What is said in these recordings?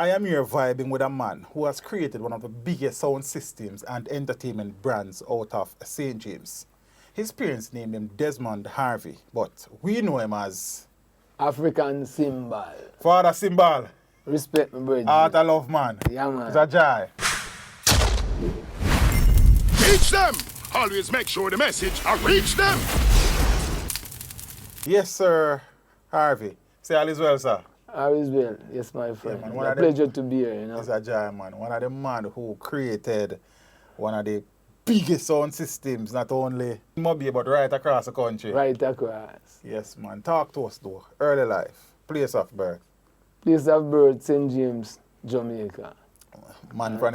I am here vibing with a man who has created one of the biggest sound systems and entertainment brands out of St. James. His parents named him Desmond Harvey, but we know him as African symbol. Father Symbol, Respect my brother. Art of Love Man. Yeah, man. It's a joy. Teach them! Always make sure the message reach them! Yes, sir, Harvey. Say all is well, sir. All is well. Yes, my friend. man, It's one a of them- pleasure to be here, It's a joy, man. One of the man who created one of the biggest sound systems, not only in Mobile, but right across the country. Right across. Yes, man. Talk to us, though. Early life. Place of birth. Place of birth, St. James, Jamaica. Man from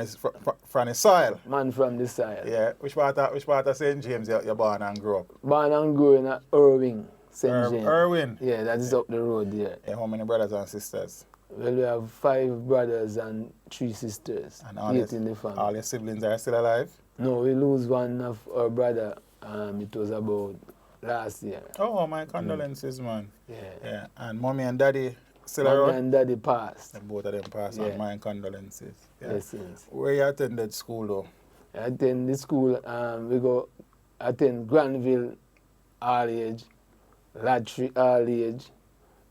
the soil. Man from the side. Yeah. Which part of St. James you're born and grew up? Born and growing at Irving, St. James. Irwin. Yeah, that is up the road there. Yeah, how many brothers and sisters? Well, we have 5 brothers and 3 sisters. And 8 in the family. all your siblings are still alive? No, we lose one of our brother. It was about last year. Oh, my condolences, man. Yeah. Yeah. And mommy and daddy still Mommy around? and daddy passed. And both of them passed on. Yeah. My condolences. Yeah. Yes, yes. Where you attended school, though? I attend the school, we go attend Granville All Age, Latry All Age,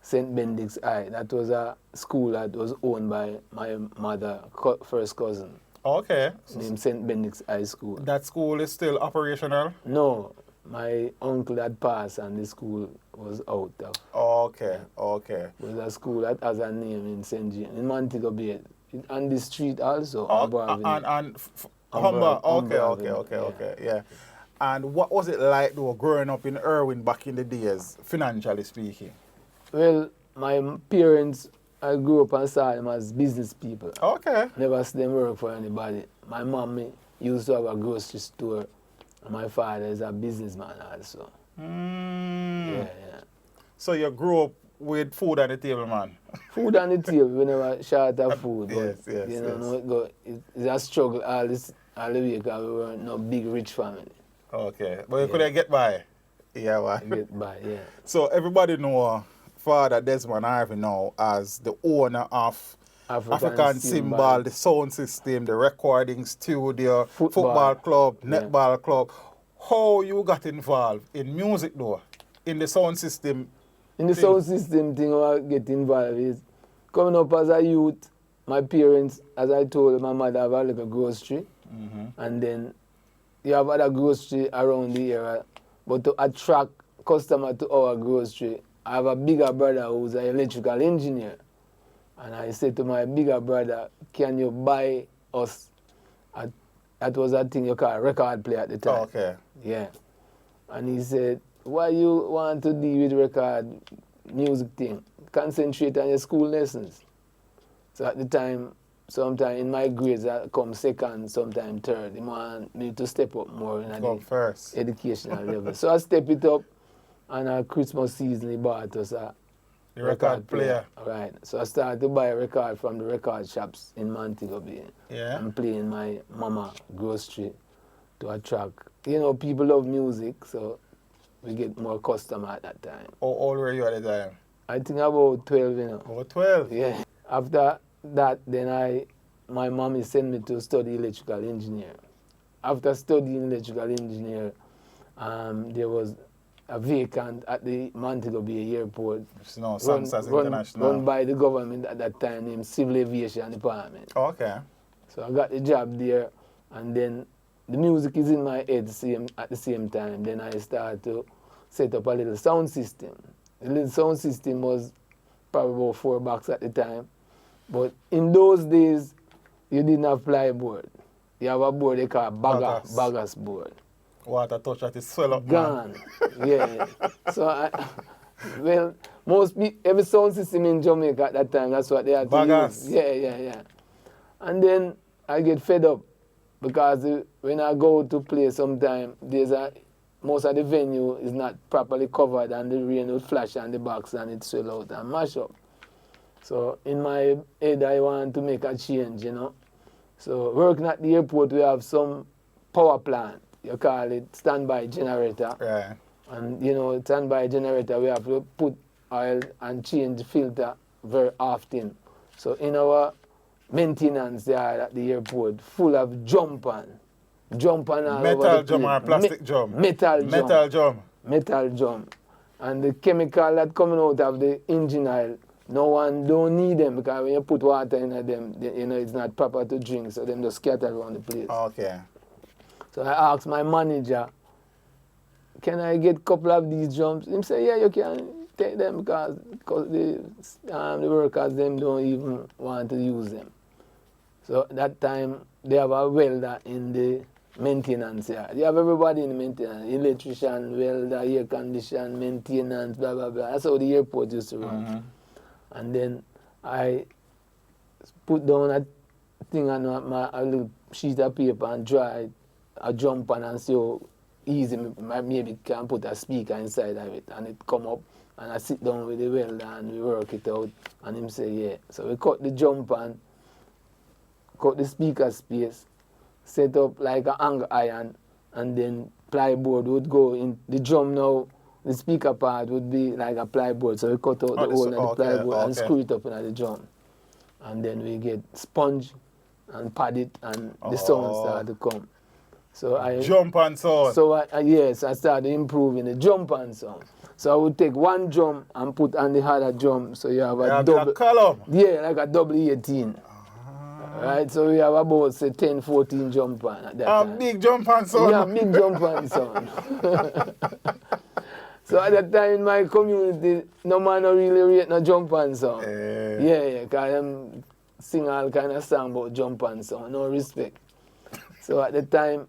St. Benedict's High. That was a school that was owned by my mother, first cousin, Okay. named St. Benedict's High School. That school is still operational? No, my uncle had passed and the school was out of. Okay, okay. It was a school that has a name in St. James, in Montego Bay. On the street also. Oh, Humber Avenue. and Humber. Okay, Humber okay, Avenue, okay, yeah. okay, yeah. And what was it like, though, growing up in Irwin back in the days, financially speaking? Well, my parents, I grew up and saw them as business people. Okay. Never see them work for anybody. My mommy used to have a grocery store. And my father is a businessman also. Mm. Yeah, yeah. So you grew up with food on the table, man? Food on the table, we never short of food. Yes, but, yes, you know, yes. it's a struggle all the way because we were no big rich family. Okay. But you couldn't get by? Yeah, To man. get by, yeah. So everybody know Father Desmond Harvey now as the owner of African Symbol, the sound system, the recording studio, football club, netball club. How you got involved in music, though? In the sound system? In the sound system thing, I get involved is coming up as a youth, my parents, as I told you, my mother have a little grocery, and then you have other grocery around the area, but to attract customer to our grocery, I have a bigger brother who's an electrical engineer, and I said to my bigger brother, can you buy us, that was a thing you call a record player at the time. Oh, okay. Yeah. And he said, why you want to deal with record music thing? Concentrate on your school lessons. So at the time, sometime in my grades, I come second, sometime third. He want me to step up more in Go the first. educational level. So I step it up, and at Christmas season, he bought us a The record player. Right. So I started to buy a record from the record shops in Montego Bay. Yeah. And play in my mama grocery to attract. You know, people love music, so we get more customer at that time. How old were you at the time? I think about 12, you know. Over 12? Yeah. After that, then my mommy sent me to study electrical engineer. After studying electrical engineer, there was a vacant at the Montego Bay Airport. It's now Sansas International. Run by the government at that time named Civil Aviation Department. Oh, okay. So I got the job there, and then the music is in my head at the same time. Then I started to set up a little sound system. The little sound system was probably about $4 at the time. But in those days, you didn't have plyboard. You have a board they call baggers board. Water touch that is swell up, man. Gone. Yeah. So, every sound system in Jamaica at that time, that's what they had to Baggers. use. Yeah. And then I get fed up because when I go to play sometime, most of the venue is not properly covered and the rain will flash on the box and it swell out and mash up. So in my head, I want to make a change, you know. So working at the airport, we have some power plant. You call it standby generator. Right. And, you know, standby generator, we have to put oil and change the filter very often. So in our maintenance yard at the airport full of jump all metal over the drum place. or plastic drum? Metal drum. Metal drum. And the chemical that coming out of the engine oil, no one don't need them because when you put water in them, it's not proper to drink, so them just scatter around the place. Okay. So I asked my manager, can I get a couple of these drums? He said, yeah, you can take them because the workers, them don't even want to use them. So that time, they have a welder in the maintenance yard. You have everybody in the maintenance, electrician, welder, air condition, maintenance, blah, blah, blah. That's how the airport used to run. Mm-hmm. And then I put down a thing on a little sheet of paper and draw a jump on and see how easy maybe can put a speaker inside of it. And it come up and I sit down with the welder and we work it out. And him say, yeah. So we cut the jump and cut the speaker space, set up like an angle iron, and then plyboard would go in the drum now. The speaker part would be like a plyboard, so we cut out the hole in the plyboard and screw it up in the drum. And then we get sponge and pad it, and the sound started to come. So I jump and sound. So yes, I started improving the jump and sound. So I would take one drum and put on the other drum, so you have a double column. Yeah, like a double 18. Right, so we have about say 10, 14 jump on at that time. Big jump and sound. Yeah, big jump and sound. So at that time in my community, no man no really rate no jump and sound. Yeah, because them sing all kind of song about jump and sound, no respect. So at the time,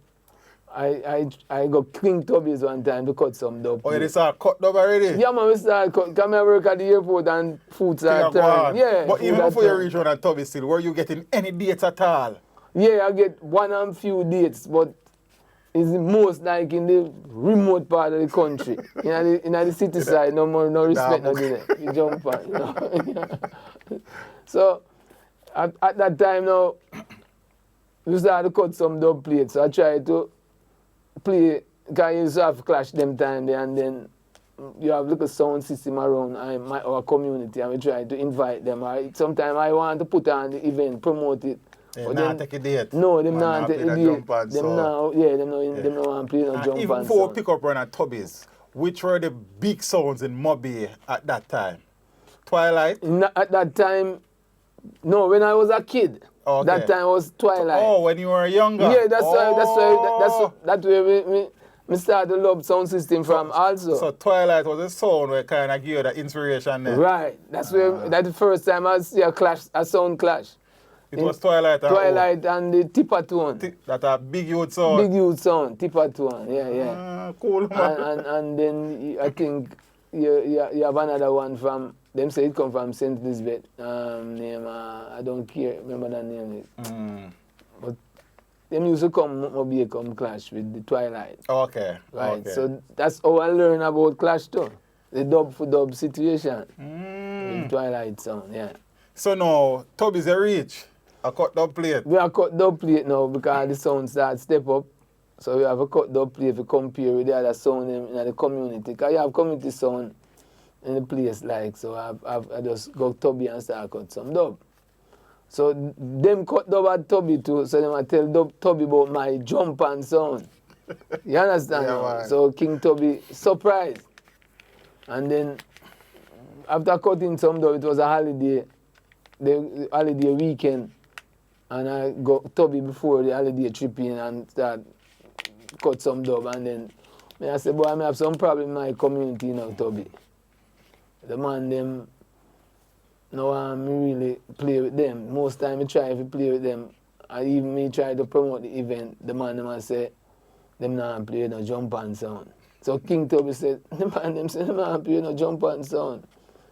I got King Tubbies one time to cut some dub. Oh, you start cut dub already? Yeah, man, we start cut. Come here work at the airport and food start turning. Yeah. But even before you reach on a Tubby still, were you getting any dates at all? Yeah, I get one and few dates, but it's most like in the remote part of the country. In the city side, no more, no respect, no there. You jump on, you know. So, at that time now, we started to cut some dub plates. So I tried to play, because you used to have to clash them time there, and then you have like a sound system around our community, and we try to invite them. Sometimes I want to put on the event, promote it. They not take a date. No, them not take a date. Them now, yeah, them no want to play no jump and even before pick up run at Tubbies, which were the big sounds in Mobby at that time? Twilight? At that time, no, when I was a kid. Okay. That time was Twilight. Oh, when you were younger? Yeah, that's why we started to love sound system from also. So Twilight was a sound where kind of gave you the inspiration there. Right. That's the first time I see a sound clash. It was Twilight. Twilight and the tipper tone. That a big youth sound. Big youth sound, tipper tone. Yeah. Cool, man. And then I think you have another one from. Them say it come from St. Elizabeth. Name I don't care. Remember that name? But them used to come clash with the Twilight. Okay. Right. Okay. So that's how I learn about clash too. The dub for dub situation. The Twilight sound. Yeah. So now Tubby's a reach. A cut dub plate. We have cut dub plate now because the sound starts step up. So we have a cut dub plate to compare with the other sound in the community. Because you have community sound in the place like, so I just go Tubby and start cut some dub. So them cut dub at Tubby too, so them I tell Tubby about my jump and sound. You understand? Yeah, so King Tubby surprised. And then after cutting some dub, it was a holiday, the holiday weekend, and I got Tubby before the holiday trip in and start cut some dub, and then I said, boy, I have some problem in my community now, Tubby. The man them, no I'm really play with them. Most time I try to play with them. I even me try to promote the event. The man them I say, them not play no jump and sound. So King Tubby said, the man them say, them not play no jump and sound.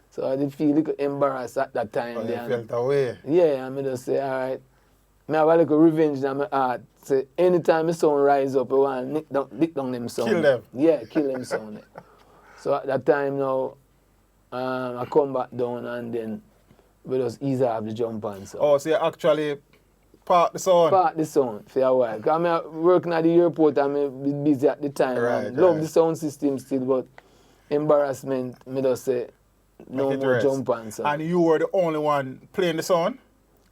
So I did feel a little embarrassed at that time. Oh, you felt away? Yeah, and I just say, all right. I have a little revenge in my heart. Say, anytime the sound rise up, I want to lick down them sound. Kill them? Yeah, kill them sound. So at that time now, I come back down and then we just ease off the jump and so. Oh, so you actually park the sound? Park the sound for a while. Because I'm working at the airport and I'm busy at the time. Right, love the sound system still, but embarrassment, me just say, no more jump and so. And you were the only one playing the sound?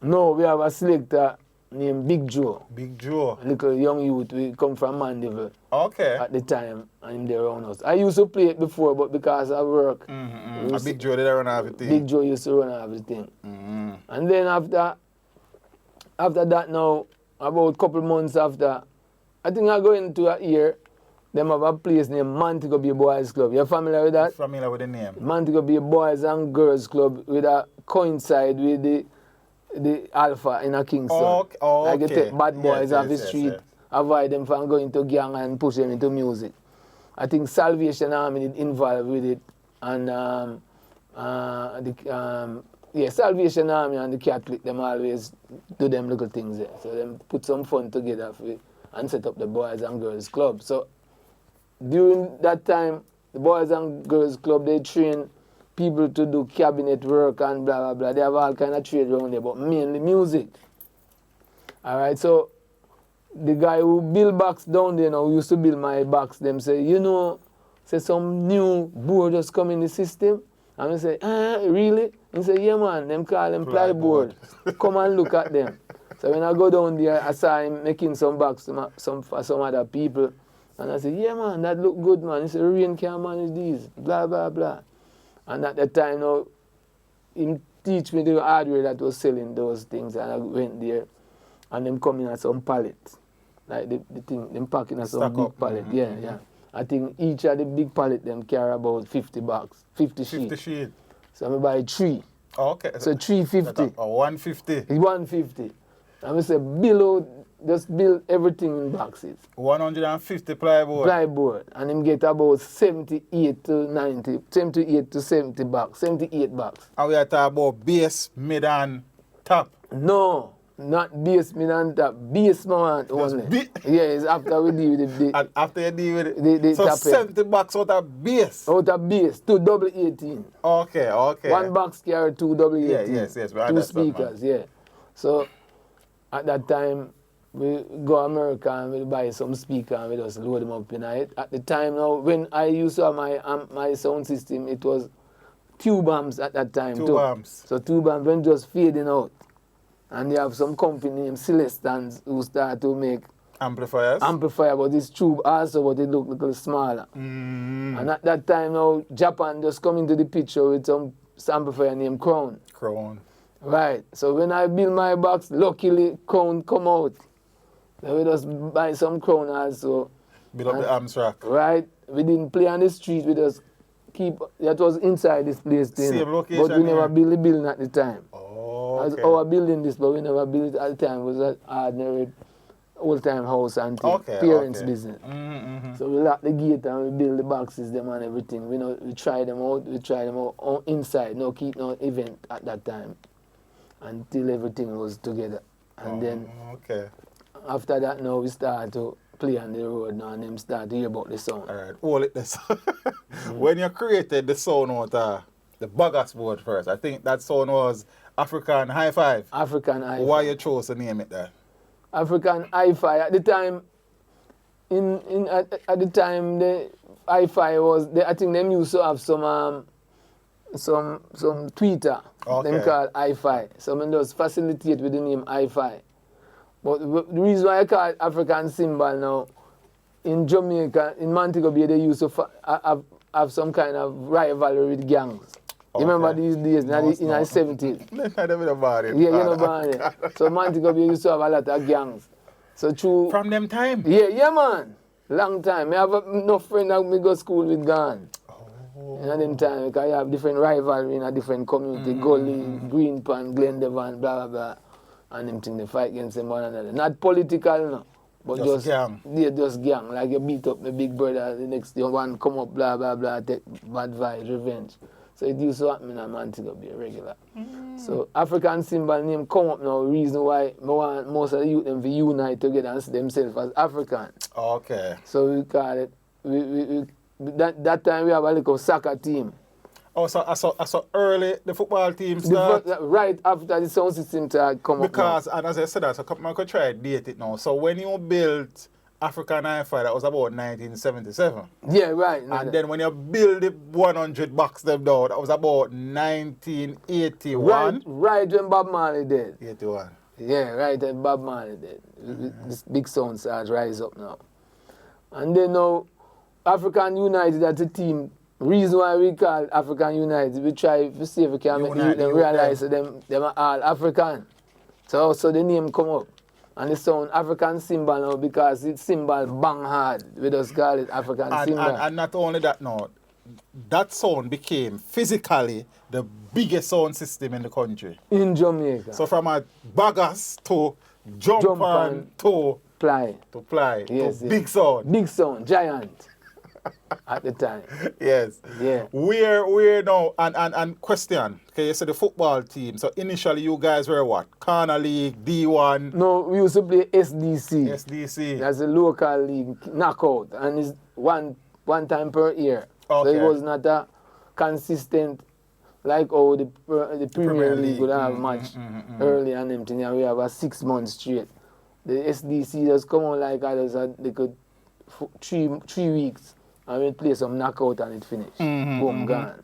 No, we have a selector named Big Joe. Big Joe. A little young youth. We come from Mandeville. Okay. At the time, and him there around us. I used to play it before, but because of work. A Big Joe did run everything. Big Joe used to run everything. And then after that now, about a couple months after, I think I go into a year, them have a place named Montego Bay Boys Club. You're familiar with that? Familiar with the name. Montego Bay Boys and Girls Club with a coincide with the Alpha in a Kingston. Okay. Like you take bad boys off the yes, street, yes. avoid them from going to gang and push them into music. I think Salvation Army is involved with it, and Salvation Army and the Catholic, them always do them little things there. So them put some fun together and set up the Boys and Girls Club. So during that time, the Boys and Girls Club, they train people to do cabinet work and blah, blah, blah. They have all kind of trade around there, but mainly music. All right, so the guy who build box down there now, who used to build my box, them say, say some new board just come in the system. And I say, really? He say, yeah, man, them call them plyboard. Come and look at them. So when I go down there, I saw him making some box for some other people. And I said, yeah, man, that look good, man. He said, Rain can't manage these, blah, blah, blah. And at that time, now, he teach me the hardware that was selling those things. And I went there, and them coming at some pallet. Like the thing, them packing at some big pallet. Yeah. I think each of the big pallet, them carry about 50 bucks, 50 sheets. 50 sheets. So I buy 3. Okay. So 350. Or 150. 150. And I say, just build everything in boxes. 150 plyboard. Plyboard. And him get about 78 to 70 bucks. 78 bucks. And we are talking about base, mid, and top. No, not base, mid, and top. Base, man, only. Yeah, it's after we deal with the... And after you deal with it, so top 70 bucks out of base. Out of base, 2 double 18. Okay. One box carry 2 double 18. Yes. 2 speakers, yeah. So, at that time, we go to America and we buy some speaker and we just load them up in it. At the time now, when I used to have my sound system, it was tube amps at that time too. Tube amps. So tube amps went just fading out. And they have some company named Celestans who start to make amplifier, but it's tube also, but it look a little smaller. And at that time now, Japan just come into the picture with some amplifier named Crown. Right. So when I build my box, luckily Crown come out. Then we just buy some Crown also. Build up the amps rack. Right. We didn't play on the street. We just that was inside this place. Same location. But we never build the building at the time. Oh, okay. Our building this, but we never built it at the time. It was an ordinary old-time house and parents' business. So we lock the gate and we build the boxes them and everything. We try them out. Inside. No keep no event at that time until everything was together. And then after that, now we start to play on the road now and them start to hear about the sound. All right, hold it this. When you created the sound out the Bagas board first, I think that sound was African High Five. African High Five. Why you chose to name it that? African High Five. At the time, at the time, the High Five was. I think them used to have some Twitter. Them called High Five. So I just facilitate with the name High Five. But the reason why I call it African symbol now, in Jamaica, in Montego Bay, they used to have some kind of rivalry with gangs. You remember these days, in the 70s? I don't know about it. Yeah, you know about it. So Montego Bay used to have a lot of gangs. So through... From them time? Yeah, man. Long time. I have enough friends that me go school with gone. In them time, because I have different rivalry in a different community. Gully, Green Pan, Glendevon, blah, blah, blah. And them thing, they fight against them one another. Not political, no. But just gang. Yeah, just gang. Like you beat up my big brother, the next day one come up, blah, blah, blah, take bad vibes, revenge. So it used to happen in Montego Bay regular. So African symbol name come up now, reason why I want most of the youth them to unite together and see themselves as African. Okay. So we call it, that time we have a little soccer team. Oh, so early the football team start? Right after the sound system come up. Because, and as I said that, so I could try to date it now. So when you built African Hi-Fi, that was about 1977. Yeah, right. And then when you build the 100 box them down, that was about 1981. Right when Bob Marley did. 81. Yeah, right when Bob Marley did. This big sound starts rise up now. And then now, African United as a team, reason why we call African United, we try to see if we can make them realize that them are all African. So the name come up. And the sound African symbol now because it's symbol bang hard. We just call it African symbol. And not only that now, that sound became physically the biggest sound system in the country. In Jamaica. So from a baggers to jump on to ply. Yes, big sound. Big sound, giant. At the time. Yes. Yeah. We're now and question. Okay, you said the football team. So initially you guys were what? Corner League, D1? No, we used to play SDC. SDC. That's a local league knockout. And it's one time per year. Okay. So it was not a consistent like how the Premier League would have match early and everything. And we have a 6 months straight. The SDC just come on like others. They could 3 weeks. And we play some knockout and it finished. Boom, gone.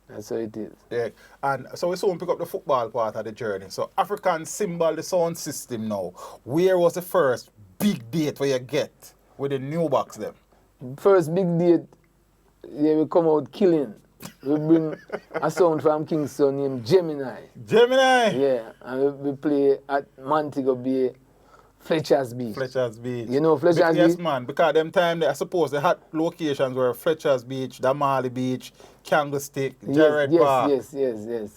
That's how it is. Yeah. And so we soon pick up the football part of the journey. So African symbol, the sound system now. Where was the first big date where you get with the new box them? First big date, yeah, we come out killing. We bring a sound from Kingston named Gemini. Gemini? Yeah. And we play at Montego Bay. Fletcher's Beach. Fletcher's Beach. You know Fletcher's Beach? Yes, man. Because them time, I suppose the hot locations were Fletcher's Beach, Damali Beach, Candlestick, Jared Park. Yes.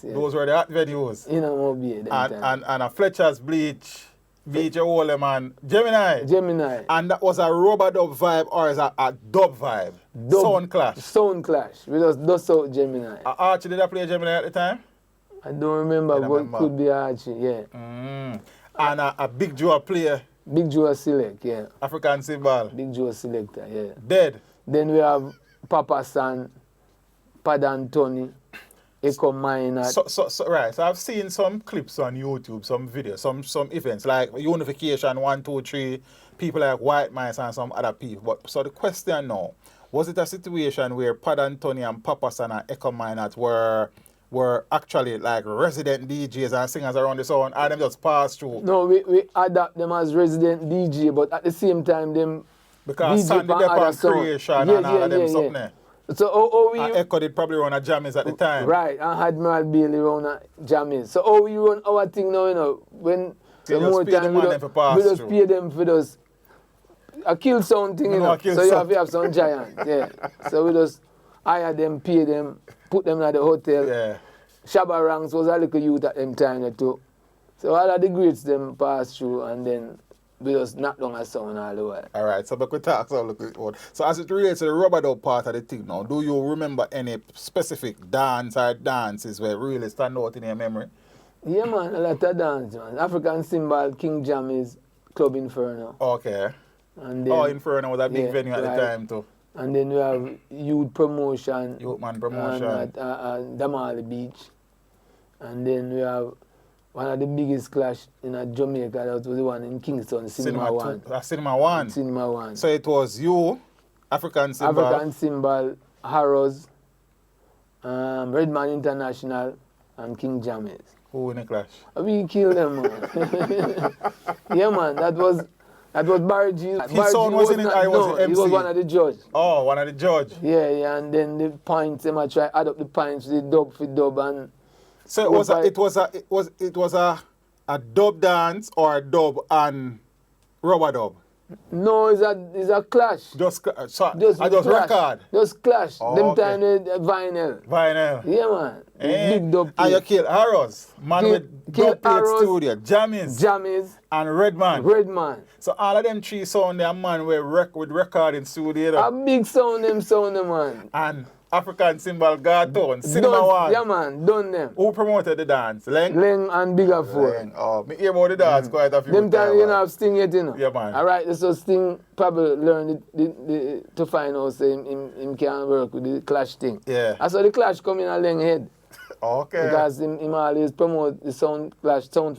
Those were the hot venues. In a Bay. And a Fletcher's Beach, all man. Gemini. And that was a rubber dub vibe or is a dub vibe? Sound clash. Sound clash. We just dust out Gemini. Archie, did I play Gemini at the time? I don't remember, but it could be Archie, yeah. And a Big Joe player. Big Joe Select, yeah. African symbol. Big Joe Selector, yeah. Dead. Then we have Papa San, Fadda and Tony, Echo Minor. So I've seen some clips on YouTube, some videos, some events like Unification 1, 2, 3, people like White Mice and some other people. But so the question now, was it a situation where Fadda and Tony and Papa San and Echo Minor were actually like resident DJs and singers around the sound, and them just pass through? No, we adapt them as resident DJ, but at the same time, them because Sandy Depp creation and all of them something. So we... And Echo did probably run a jammies at the time. Right, and Admiral Bailey run a jammies. So how we run our thing now, you know, when so the more time we just pay them for those... A kill sound thing, you know, so you have some giant, yeah. So we just hire them, pay them, put them at the hotel. Yeah. Shabba Ranks was a little youth at them time too. So all of the greats them pass through and then we just knock down a sound all the way. Alright, so we could talk so look. So as it relates to the rubber dub part of the thing now, do you remember any specific dance or dances where really stand out in your memory? Yeah man, a lot of dance man. African symbol, King Jammy's, Club Inferno. Okay. And then, Inferno was a big venue at the time too. And then we have Youth Promotion. Youth Man Promotion. At Damali Beach. And then we have one of the biggest clash in Jamaica, that was the one in Kingston, Cinema 1. Cinema 1? Cinema 1. So it was you, African symbol. African symbol, Harrows, Redman International, and King Jammys. Who in the clash? We killed them, man. Yeah, man, that was Barry G. His son was in it, I was the MC? He was one of the judges. Oh, one of the judges. Yeah, and then the points, them I try add up the points, the dub for dub, and so it was a dub dance or a dub and rubber dub. No, it's a clash. Just clash. Record. Just clash. Oh, them okay. time with vinyl. Vinyl. Yeah, man. Big dub. And you kill Arrows, man with dub plate studio, Jammies, and Redman. So all of them three sound there, man, with recording studio. A big sound them, man. And African symbol, Garton, Cinema 1. Yeah, man, done them. Who promoted the dance? Leng and Bigger Four. Oh, me hear about the dance quite a few times. Them time you know have Sting yet, you know. Yeah, man. All right, so Sting probably learned to find out say him can work with the clash thing. Yeah. I saw the clash come in a Leng head. Okay. Because him always promote the sound clash, sound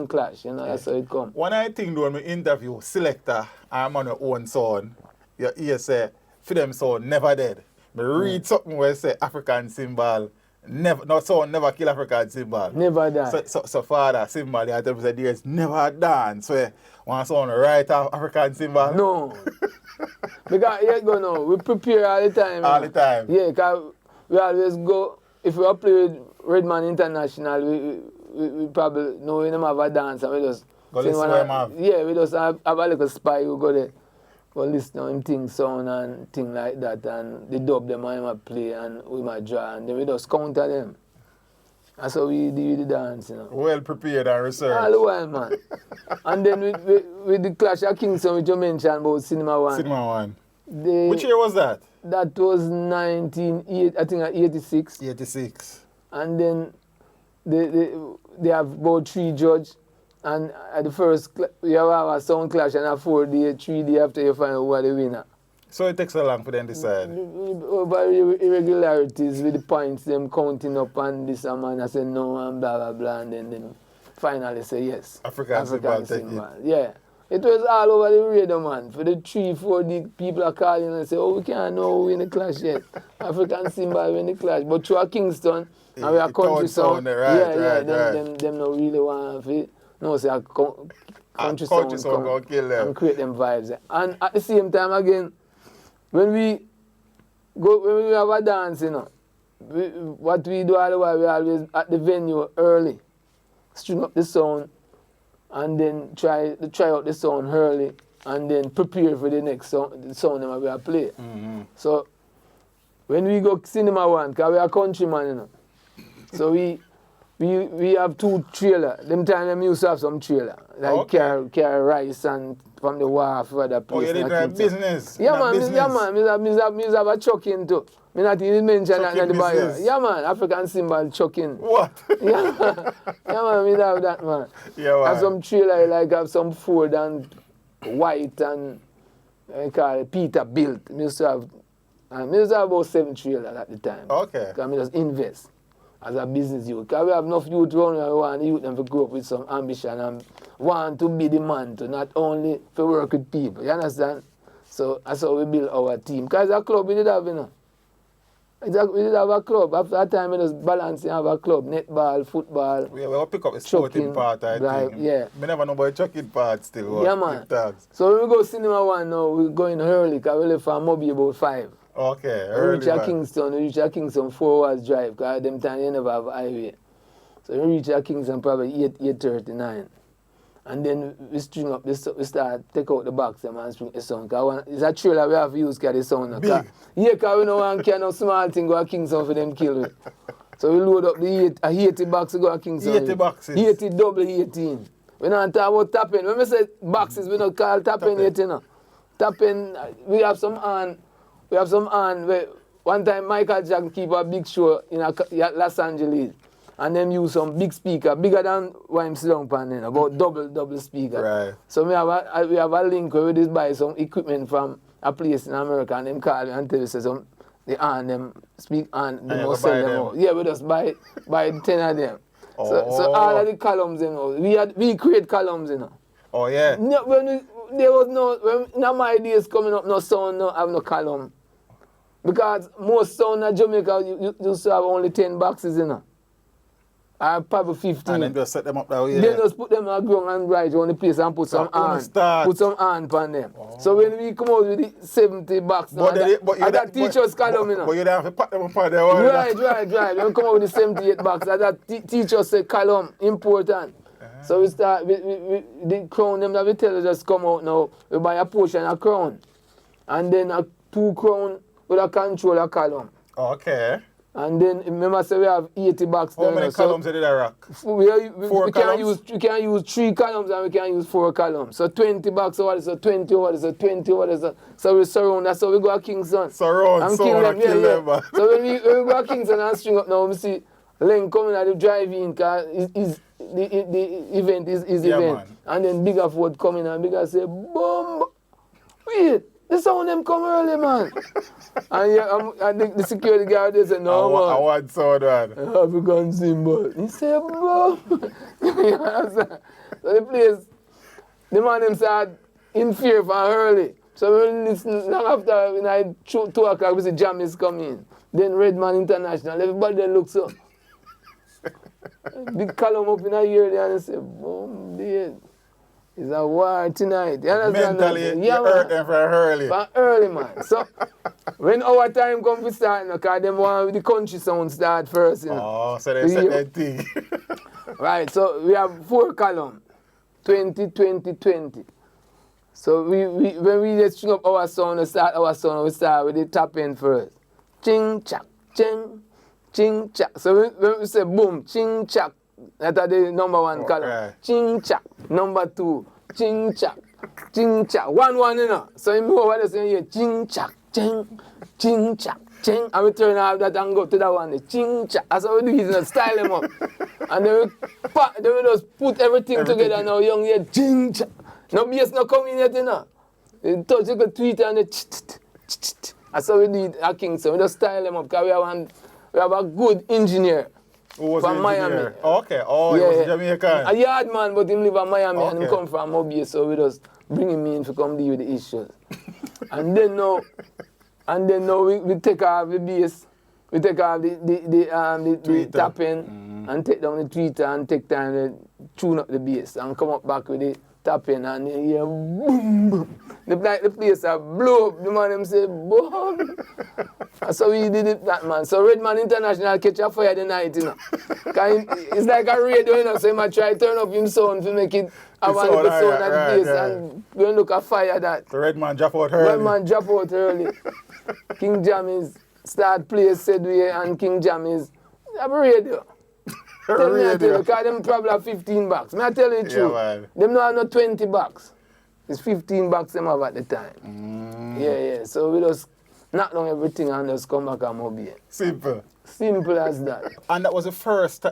clash, you know, that's how it come. One I think when we interview selector, I'm on your own sound, you hear say, for them sound never dead. Me read something where say African symbol, never kill African symbol. Never die. So Fadda symbol, you tell me say there's never dance. So one sound right African symbol. No. Because you go now, we prepare all the time. All the time. Yeah, because we always go, if we play with Redman International, we probably know we never have a dance and we just go listen to him have. Yeah, we just have a little spy who go there, go listen to him thing sound and thing like that, and they dub them and him play and we might draw and then we just counter them. That's how we do the dance, you know. Well prepared and researched. All the while, man. And then with the Clash of Kingston, which you mentioned about Cinema One. Cinema One. Which year was that? That was 86. 86. And then they have about 3 judges. And at the first, you have a sound clash and a 4-day, 3-day after you find out who are the winner. So it takes so long for them to decide? Over irregularities with the points, them counting up and this and man, I say no and blah, blah, blah. And then finally say yes. African symbol. Yeah. It was all over the radio, man. For the 3-4 people are calling and say, oh, we can't know who in the clash yet. African symbol in the clash. But through a Kingston, and we are country sound. Them don't really want to. No, say country sound gonna kill them. And create them vibes. And at the same time, again, when we have a dance, you know, what we do all the while, we always at the venue early, string up the sound, and then try out the sound early, and then prepare for the next sound that we are play. Mm-hmm. So when we go Cinema One, because we are countryman, you know, so we have 2 trailers. Them time them used to have some trailer, like carry rice and from the wharf for the place. Oh, you did that business? Yeah, man. Me have a chucking too. Me not even mention that in the bio. Yeah, man. African symbol chucking. What? Yeah, man. Me have that, man. Yeah, man. Have some trailer, like have some Ford and white and I call it Peterbilt. Me used to have about 7 trailers at the time. Okay. Because I just invest as a business youth. Because we have enough youth around and we want the youth them to grow up with some ambition and want to be the man to not only to work with people. You understand? So that's how we build our team. Because as a club we did have, you know. We did have a club. After that time we just balancing have a club. Netball, football. We will pick up a sporting part, I think. Yeah. We never know about chucking part still. Yeah, man. So when we go Cinema One now, we're going early because we left from Moby about 5. Okay, we reach Kingston 4 hours drive because them time you never have a highway. So we reach Kingston probably 8:39. And then we string up this, we start take out the box and string the sound. Cause it's a trailer we have to use the sound. Big. Yeah, because we don't want to no small thing go to Kingston for them kill me. So we load up the 80 boxes go to Kingston. 80 boxes? 80 double 18. We don't talk about tapping. When we say boxes, we don't call tapping 18. No. Tapping, we have some on. One time Michael Jackson keep a big show in Los Angeles and them use some big speaker, bigger than what I'm sitting on, about double speaker. Right. So we have a link where we just buy some equipment from a place in America and them call me and tell us they on them speak on them or sell them out. Yeah, we just buy 10 of them. Oh. So all of the columns, you know, we create columns, you know. Oh yeah. No, when my ideas coming up, no sound, no have no column. Because most sound in Jamaica, you used to have only 10 boxes, you know. Or probably 15. And then just set them up that way. Then just put them on the ground and write on the place and put some on. Put some on on them. Oh. So when we come out with the 70 boxes, that teacher's column, you know. But you don't have to put them upon their own. Right. When we come out with the 78 boxes, that teacher say column, important. So we start, the crown them that we tell you just come out now, we buy a portion of crown. And then a 2 crown with a controller column. Okay. And then remember say we have 80 boxes. How many columns did I rock? We can't use 3 columns and we can't use 4 columns. So 20 boxes over so 20 over so 20 over so we surround. That's how we go to Kingston. Surround, and kill them. Yeah. So when we go to Kingston and string up now, we see Len coming at the drive-in because the event is event. Man. And then Bigger Ford coming and Bigger say, boom, wait. The sound them come early, man. And the security guard they said, no, man. I want sound, man. African symbol. He said, bro. You understand? So the place, the man them start in fear from early. So when it's long after, when I 2 o'clock, we see Jam is coming. Then Redman International, everybody then looks up. Big column up in a year there and say, boom, dead. It's a war tonight. You understand? Mentally, you hurt them from early. From early, man. So, when our time comes to start, because them want the country sound start first. You know. Oh, so they set that thing. Right, so we have 4 columns. 20, 20, 20. So when we just string up our sound, we start with the top end first. Ching, chak, ching, ching, chak. So when we say boom, ching, chak. That's the number 1 column. Okay. Ching chak. Number 2. Ching chak. Ching chak. 1 1, you know. So you know what they say here. Ching chak. Ching. Ching chak. Ching. And we turn off that and go to that one. The ching chak. That's how we do it. You know, style them up. And then we just put everything together now. Young here. Ching chak. No bass not coming yet, you know. You touch the tweeter and the that's how we do it at Kingston. We just style them up because we have a good engineer. Who was from Miami. Okay. Oh, he was Jamaican. A yard man, but he live in Miami and he Okay. come from Mobile, so we just bring him in to come deal with the issues. and then now we take off the bass, we take off the tapping and take down the tweeter and take time to tune up the bass and come up back with the tapping and you hear boom boom. The place blow up, the man them say boom. So we did it that man. So Redman International catch a fire the night, you know. It's like a radio, you know, so he might try to turn up him sound to make it have a little sound at the bass and we look at fire that. The Redman drop out early. Redman drop out early. King Jam is start play Sedway and King Jam is have a radio. Tell me I tell you, because them probably have 15 bucks. May I tell you the truth? Man. Them no have no 20 bucks. It's 15 bucks them have at the time. Yeah. So we just knock down everything and just come back and mobile. Simple. Simple as that. And that was the first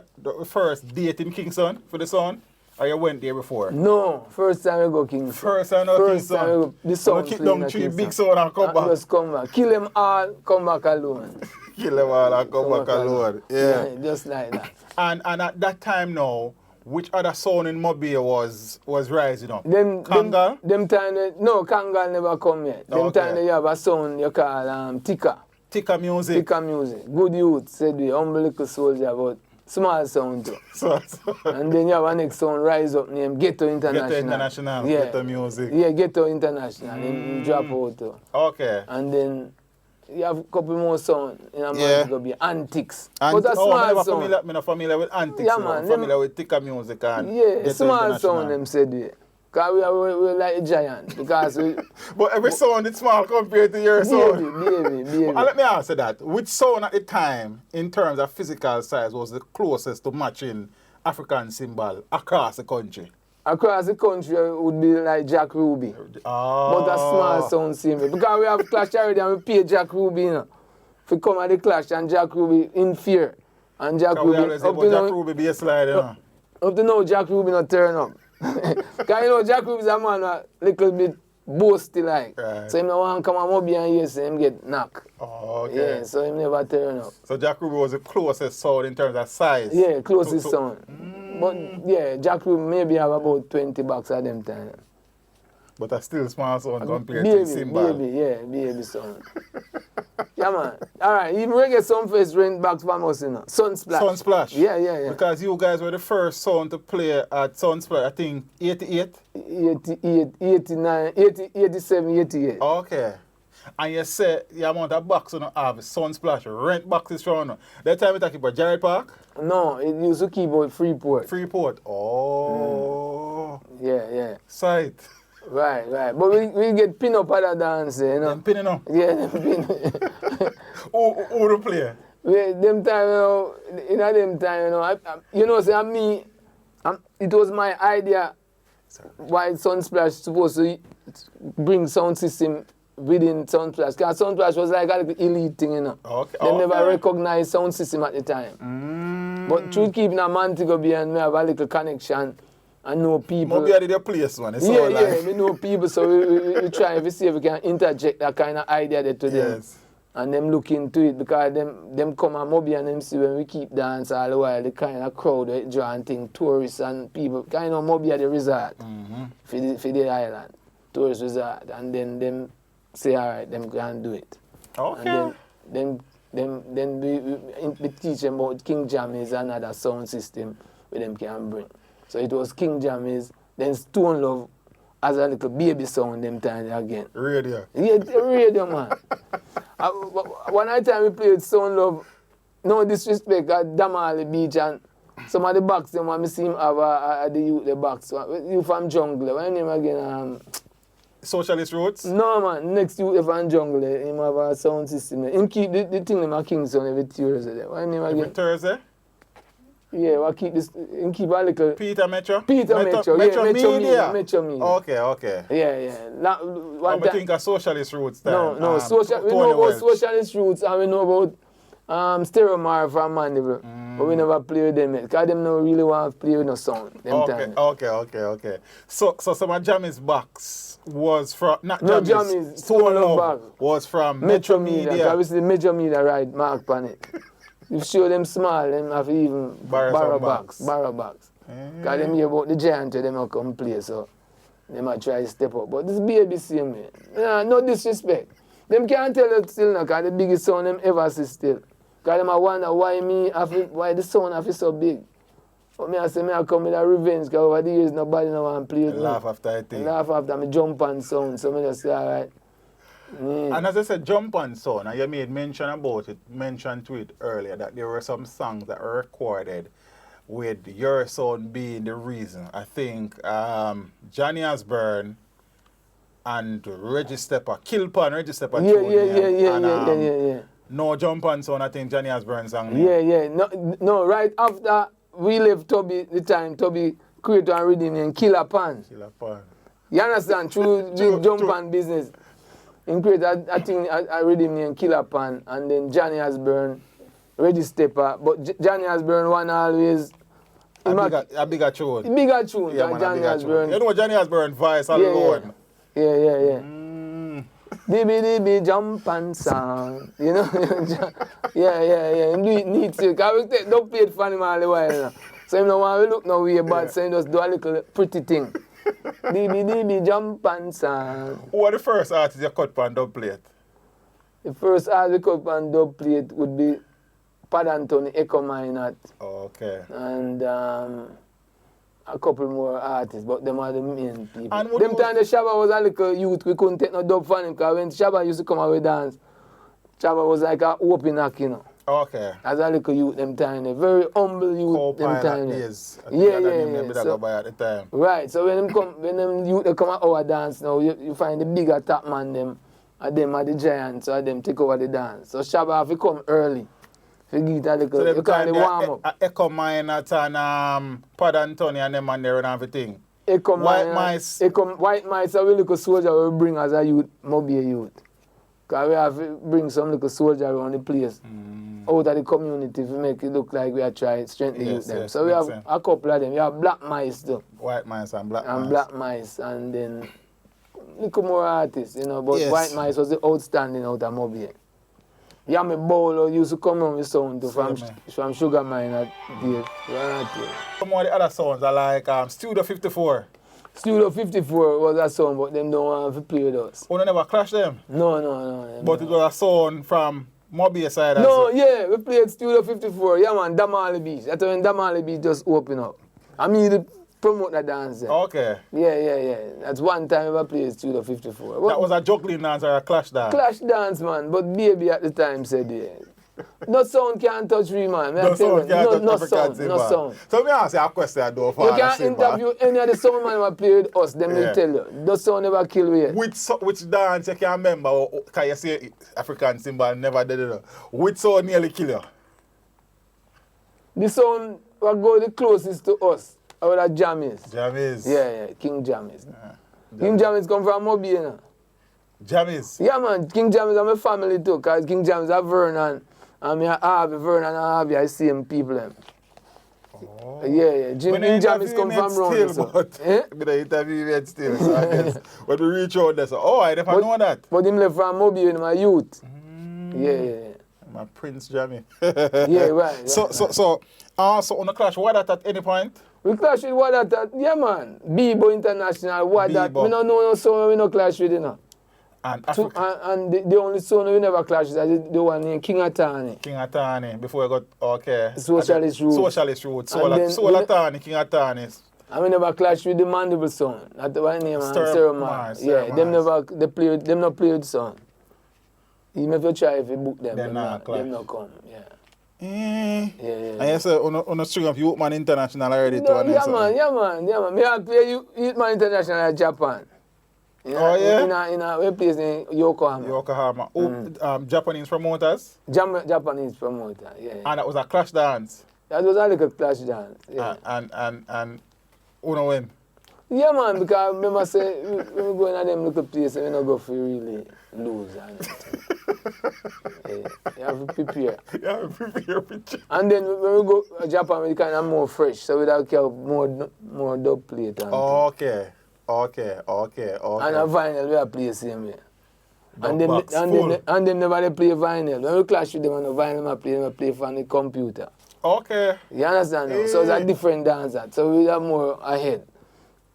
date in Kingston for the son? Or you went there before? No, first time we go Kingston. First time I Kingston. Time we go, the sound kick down 3 big sound and come back. Just come back. Kill them all, come back alone. Kill them all and come back alone. Yeah. Just like that. And at that time now, which other sound in Mobile was rising up? Them Kangal? Them time, no, Kangal never come yet. Them time you have a sound you call Tika. Tika music. Tika music. Good youth, said we, humble little soldier, but small sound too. And then you have a next sound rise up named Ghetto International. Ghetto International, yeah. Ghetto music. Yeah, Ghetto International. Him drop out too. Okay. And then you have a couple more sound in a man to be Antics. But a I'm small sound. not familiar with Antics. Yeah, Man. man, I'm familiar with Tika music and Yeah, Ghetto small sound International. them said we. Because we're like a giant. Because we... But every sound is small compared to your sound. Baby. And let me ask you that. Which sound at the time, in terms of physical size, was the closest to matching African symbol across the country? Across the country it would be like Jack Ruby. Oh. But a small sound same. Because we have clash already and we pay Jack Ruby, you know. If we come at the clash and Jack Ruby in fear. And Jack Ruby... Jack Ruby be a slide, you know? Up to now, Jack Ruby not turn up. Because you know, Jack Ruby is a man a little bit boasty like. Right. So him no want to come and Mobile and hear say him get knocked. Oh, okay. Yeah, so him never turn up. So Jack Ruby was the closest sound in terms of size? Yeah, closest sound. But yeah, Jack Ruby maybe have about 20 bucks at them time. But that's still small sound compared to the symbol. Baby sound. Yeah, man. All right, even reggae sound first rent back from us, you know. Sunsplash. Sunsplash? Yeah. Because you guys were the first sound to play at Sunsplash, I think, 88? 88, 89, 80, 87, 88. Okay. And you say the amount of box you have, Sunsplash, rent boxes from you. That time you talking about Jared Park? No, it used to keep out Freeport. Freeport. Oh. Yeah. Sight. Right. But we get pin up at the dance, you know. Them pinning up. Yeah, them pin. Who to play? Them time, you know, in them time, you know, you know, say me, it was my idea why Sunsplash supposed to bring sound system within Sunsplash. Because Sunsplash was like a little elite thing, you know. Okay. They never recognized sound system at the time. But through keeping a Montego Bay and me have a little connection I know people. Maybe I did a place, man. It's Yeah, all like... we know people, so we try to see if we can interject that kind of idea there to them. Yes. And them look into it because them come and Moby and them see when we keep dance all the while, the kind of crowd that draw and thing, tourists and people. Kind of Moby at the resort for the island, tourist resort. And then them say, all right, them can do it. Okay. And then we teach them about King Jammy's and another sound system where them can bring. So it was King Jammy's, then Stone Love as a little baby sound them time again. Radio. Yeah, radio, man. One time we played Stone Love, no disrespect, at Damali Beach, and some of the box, them when I see him have at the youth, the box. You from Jungle, what's your name again? Socialist Roots? No, man. Next youth from Jungle, him have a sound system. Him keep the thing them at Kingston every Thursday. What's your name again? Every Thursday? Yeah, we keep this. Him keep a little. Peter Metro? Metro Media. Okay. Yeah. One I think of Socialist Roots time. No, we know about Socialist Roots and we know about Stereo from Mandeville. But we never play with them yet. Because them don't really want to play with no sound. Okay. So some of Jammy's box was from... No, Jammy's Stone Love was from Metro Media. Because we see the Metro Media ride mark on it. You show them small, them have even barrow box. Because them hear about the giant, them will come play, so they might try to step up. But this baby same way. No disrespect. Them can't tell you still now, because the biggest sound them ever see still. Because them wonder why the sound have it so big. But me I say, I come with a revenge, because over the years nobody no want to play with me. Laugh after I think. Laugh after me jump on sound, so me just say, all right. And as I said, jump on sound, and you made mention to it earlier, that there were some songs that were recorded with your sound being the reason. I think Johnny Osbourne and Reggie Stepper, Kilpan, Reggie Stepper. Yeah. No jump on sound, I think Johnny Osbourne song. Yeah. No, right after we left Toby, the time Toby created and reading in Killer Pan. You understand? Through the jump on business. In created, I think I read him in Killer Pan, and then Johnny Osbourne, Reggie Stepper. But Johnny Osbourne one always... A bigger tune. Bigger tune, yeah, Johnny Osbourne. You know Johnny Osbourne voice alone. Yeah. DB jump and song. You know? Yeah. Need to. Because we don't play it for him all the while. You know? So him don't want to look no way, but so he just do a little pretty thing. DB jump and song. Who are the first artists you cut on dub plate? The first artist we cut on dub plate would be Pad Anthony, Echo Minot. Okay. And a couple more artists, but them are the main people. Them time the Shabba was a little youth, we couldn't take no dub from him, because when Shabba used to come out with dance, Shabba was like a open act, you know. Okay. As a little youth, them time, very humble youth, them time. Yeah. So, by at the time. Right, so when them youth they come at our dance now, you find the bigger top man them, and them are the giants, so them take over the dance. So Shabba have to come early. So you can't warm up. Echo Minot and Pad Anthony and them and they run everything. White Mice are we little soldier we bring as a youth, maybe a youth. Because we have to bring some little soldier around the place. Out of the community to make it look like we are trying to strengthen youth them. So we have a couple of them. We have Black Mice too. White Mice and Black Mice. And Black Mice, and then little more artists, you know, but White Mice was the outstanding out of Mobile. Yeah, my bowler used to come on with sound from Sugar Mine at Dave. Some of the other sounds are like Studio 54. Studio 54 was a song, but them don't want to play with us. Oh, you never clashed them? No. But it was a song from Mobile side as well? Yeah, we played Studio 54. Yeah, man, Damali Beach. That's when Damali Beach just opened up. I mean, they promote that dance there. Okay. Yeah. That's one time I played Studio 54. But that was a juggling dance or a clash dance? Clash dance, man. But Baby at the time said, yeah. No sound can't touch me, man. No sound can't touch sound. So me ask you a question I do for you can't interview any of the sound man who play with us, them will tell you. The sound never kill me. Which dance you can remember, can you say African symbol never did it? Which sound nearly kill you? The sound will go the closest to us. Our Jammies. Jammies? Yeah, King Jammies. King Jammies come from Mobile, you know. Jammies? Yeah, man. King Jammies are my family too, because King Jammies are Vernon. And I have Vernon and I have the same people. Oh. Yeah. Jim Jam is come from round still, but we don't interview him still, so I guess when we reach out there, so, I never know that. But him left from Mobile in my youth. Yeah. My Prince Jammy. Yeah, right. So on the clash, what at any point? We clash with what that, yeah man. Bebo International, what that. We don't know no song we no clash with, you know. And Africa. And the only song we never clash is the one named King Atani. King Atani, before we got, Socialist Roots. Socialist Roots. Soul Atani, King Atani. And we never clash with the Mandible song. That's the one name, Steromar. Yeah, them not play with song. Even if you try if you book them, them not come, yeah. Yeah. And you say, on a string of Youth Man International already no, yeah man. Me I play Youth Man International in Japan. In a place in Yokohama. Japanese promoters? Japanese promoter, yeah. And that was a clash dance? That was a little clash dance, yeah. And who win? Yeah man, because remember say, when we go in them little places, we don't go for really lose. Yeah, you have to prepare. And then when we go to Japan, we kind of more fresh, so we don't care more dub plate. Okay. And a vinyl, we play the same way. And them never play vinyl. When we clash with them on the vinyl, we play from the computer. Okay. You understand now? So it's a different dance. So we are more ahead.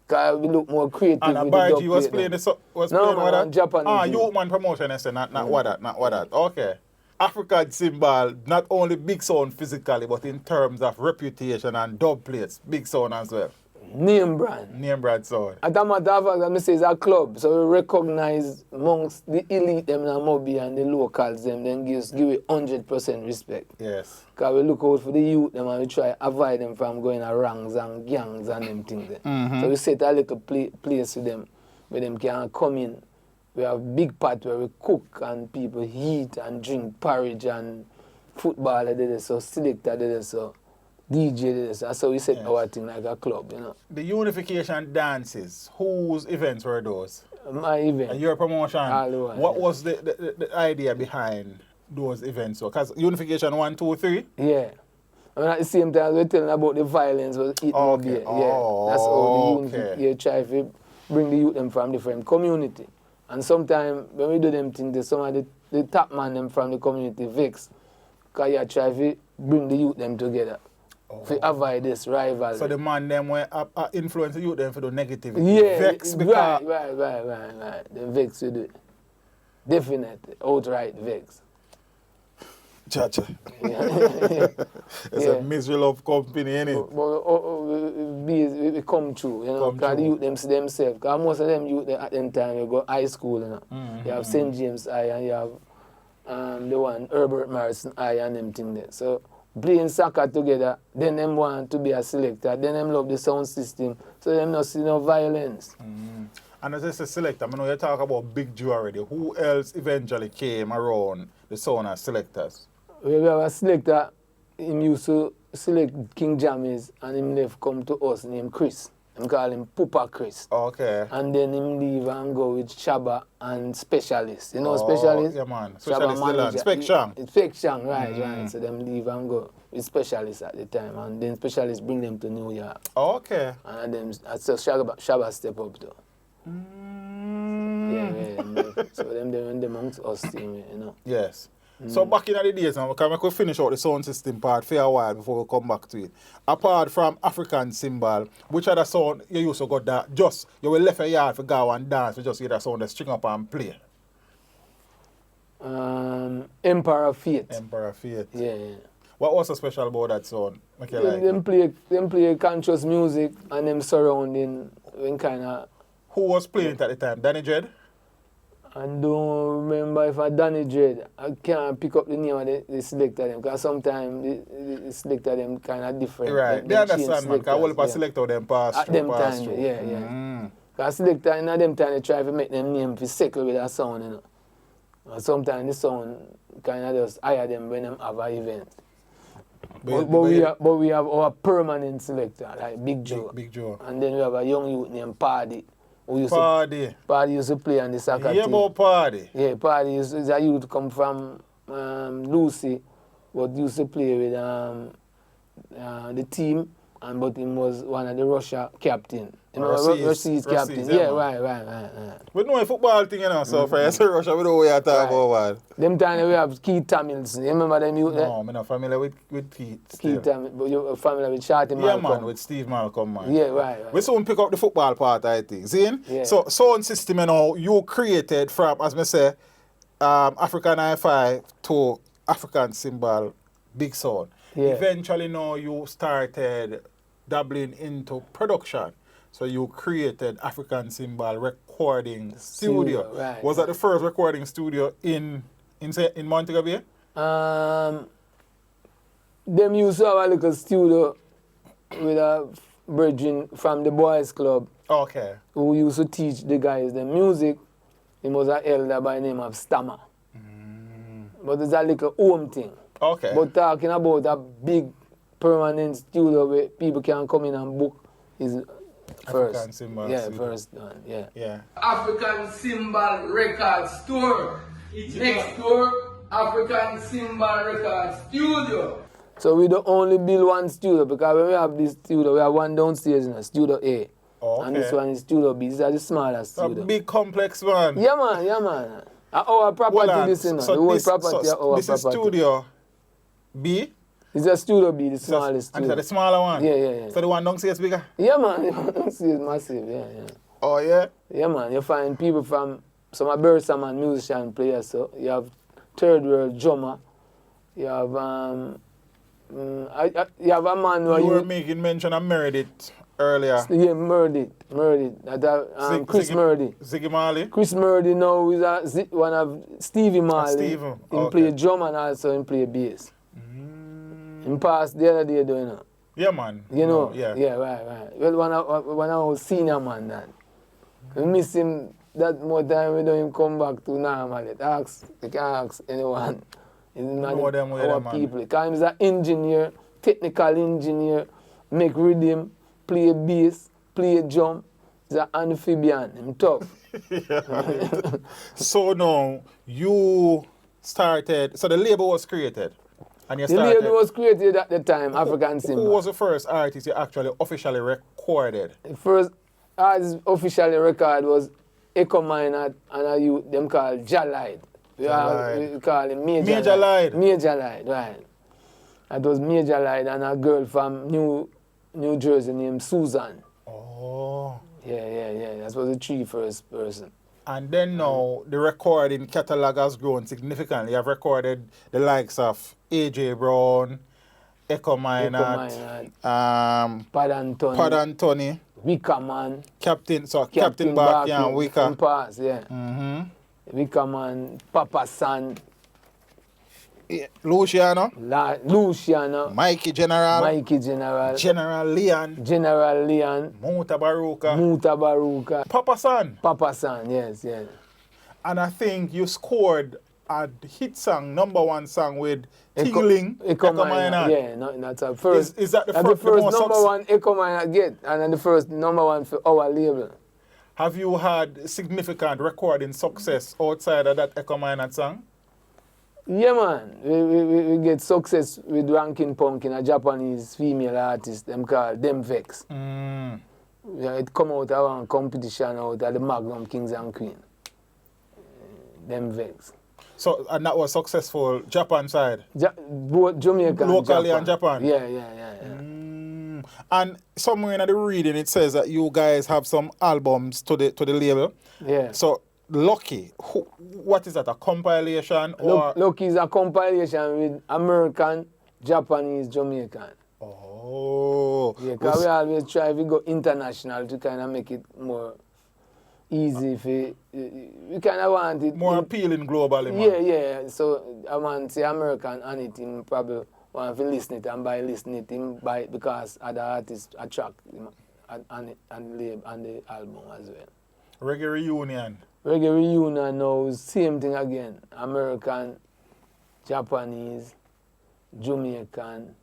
Because we look more creative. And Abarji was playing what that? Japanese. Youth Man promotion, I say, not what that. Okay. Africa symbol, not only big sound physically, but in terms of reputation and dub plates, big sound as well. Name brand sound. At a matter of fact, I say it's a club, so we recognize amongst the elite them in Mobi and the locals them, then give it 100% respect. Yes. Because we look out for the youth them and we try to avoid them from going to ranks and gangs and them things there. So we set a little place with them where them can come in. We have a big part where we cook and people eat and drink porridge and football there, so selector there, so DJ there. So we set our thing like a club, you know. The unification dances, whose events were those? My event. Your promotion. What was the the idea behind those events? Because unification 1, 2, 3? Yeah. I mean, at the same time, we're telling about the violence was eating up here. Yeah. That's how the unification try to bring the youth them from different community. And sometimes when we do them things, some of the top man them from the community vex. Because you try to bring the youth them together. To avoid this rivalry. So the man them were influence the youth them for the negativity. Yeah, vex because... right. The vex with it. Definitely. Outright vex. Chacha. It's a misery love company, innit? But we come true, you know, because the youth them see themselves. Because most of them youth at them time, you go high school, you know. You have St. James High and you have the one, Herbert Morrison High and them thing there. So playing soccer together, then them want to be a selector, then them love the sound system, so them not see no violence. And as I say selector, I know you talk about Big Joe already. Who else eventually came around the sound as selectors? We have a selector, him used to select King Jammies, and him left come to us named Chris. Him call him Pupa Chris. Okay. And then him leave and go with Shabba and Specialist. You know Specialist? Yeah man, Specialist Spec-Shang, right. So them leave and go with Specialist at the time. And then Specialist bring them to New York. Okay. And then so Shabba step up though. Yeah. So them amongst us team, you know. Yes. So back in the days now, we could finish out the sound system part for a while before we come back to it. Apart from African symbol, which other sound you used to got that just you will left a yard for go and dance, you just hear that sound, the string up and play? Emperor of Fate. Yeah. What was so special about that sound? Make you like them play conscious music and them surrounding when kinda. Who was playing it at the time? Danny Dread? I don't remember if I Danny Dread. I can't pick up the name of the selector them because sometimes the selector them kind of different. Right. They understand, man, because I will selector them pass through. At them time, yeah. Because selector in them time they try to make them name to circle with that sound, you know. And sometimes the sound kind of just hire them when them have an event. But we have our permanent selector, like Big Joe. Big Joe. And then we have a young youth named Paddy. Paddy used to play on the soccer team. Yeah, about Paddy. Yeah, Paddy is a youth come from Lucy, but used to play with the team. but he was one of the Russia captain. You know, Russia's captain. yeah, Right. We know a football thing, you know, so for Russia, we know what you're talking about. Them time we have Keith Tamilson. You remember them youth? No, I'm not familiar with Keith. Keith Tamilson, but you're familiar with Shorty Malcolm. Yeah, man, with Steve Malcolm, man. Yeah, right. We soon pick up the football part, I think. Zine? Yeah. So, sound system, you know, you created from, as I say, African hi-fi to African cymbal, big sound. Yeah. Eventually, now, you started dabbling into production. So you created African Cymbal Recording Studio. Right. Was that the first recording studio in Montego Bay? Them used to have a little studio with a virgin from the boys club. Okay. Who used to teach the guys the music. He was an elder by the name of Stammer. But it's a little home thing. Okay. But talking about a big permanent studio where people can come in and book is first. African Cymbal Yeah, Studio. first one, yeah. Yeah. African Cymbal Record Store. Next door, African Cymbal Record Studio. So we don't only build one studio because when we have this studio, we have one downstairs in Studio A. Okay. And this one is Studio B. These are the smallest A studio. big complex one. Yeah, man. Our property, this is so the whole this, property so our this property. is Studio B? It's a Studio B, the So- smallest And studio. it's the smaller one? Yeah. So the one downstairs bigger? Yeah, man. It's massive, yeah. Oh, yeah? Yeah, man. You find people from some Bertha man musician players. So you have third world drummer. You have you have a man who You were making mention of Meredith earlier. Yeah, Murdy. That Chris Murdy. Ziggy Marley? Chris Murdy now is one of Stevie Marley. Stephen, He okay. play drum and also he play bass. He passed the other day, you know. Yeah, man. You know? Yeah. Yeah, right. Well, when I was senior man, that. We miss him that more time we don't even come back to normal. You can ask anyone. It's not Know them with our them, man. people. Because he's an engineer, technical engineer, make rhythm, play bass, play drum. He's an amphibian. Him tough. So now, you started, so the label was created. And you The started. label was created at the time, African Who Cymbal. was the first artist you actually officially recorded? The first artist officially record was Echo Minor and a youth, them called Jalide. We call him Major Light. Major Light, right. That was Major Light and a girl from New Jersey named Susan. Oh. Yeah. That was the three first person. And then now, the recording catalog has grown significantly. You have recorded the likes of AJ Brown, Echo Minor, Pad Anthony, Wickerman. Captain Barky and Wicker. Pass, yeah. Wickerman, Papa San, Luciano, Luciano, Mikey General, General Leon, Muta Baruka, Papa San, yes. And I think you scored a hit song, #1 song with Tingling, Echo Minor. Yeah, that's our first. Is that the that's first, the first most #1 Echo Minor get, and then the first #1 for our label. Have you had significant recording success outside of that Echo Minor song? Yeah, man. We get success with Rankin Pumpkin, a Japanese female artist, them called Them Vex. Yeah, it come out around competition out at the Magnum Kings and Queen. Them Vex. So, and that was successful Japan side? Both Jamaica Locally and Japan. Yeah. And somewhere in the reading it says that you guys have some albums to the label. Yeah. So Lucky, what is that? A compilation or? Lucky is a compilation with American, Japanese, Jamaican. Oh. Yeah, because we always try to go international to kind of make it more easy for we kind of want it more appealing globally, man. Yeah. So I want to say American on it, him probably want to listen it and by listening it, him buy it because other artists attract him and the album as well. Reggae Reunion now is same thing again. American, Japanese, Jamaican,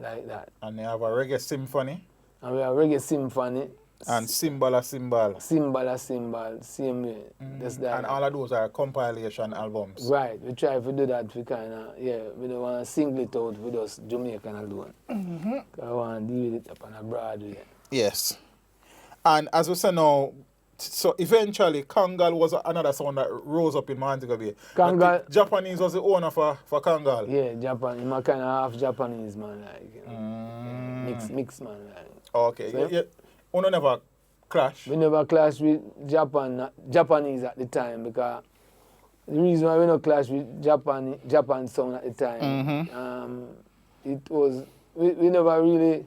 like that. And they have a reggae symphony. And we have reggae symphony. And Symbol, same way. Just that. And all of those are compilation albums. Right, we try to do that. We we don't want to single it out with us Jamaican alone. I want to deal with it up on a Broadway. Yes. And as we say now, so eventually Kangal was another sound that rose up in Montego Bay. Kangal, Japanese was the owner for Kangal. Yeah, Japan. I'm kind of half Japanese man, like mix man, like. Okay. So, You never clash? We never clash with Japanese at the time because the reason why we not clash with Japan sound at the time, it was we never really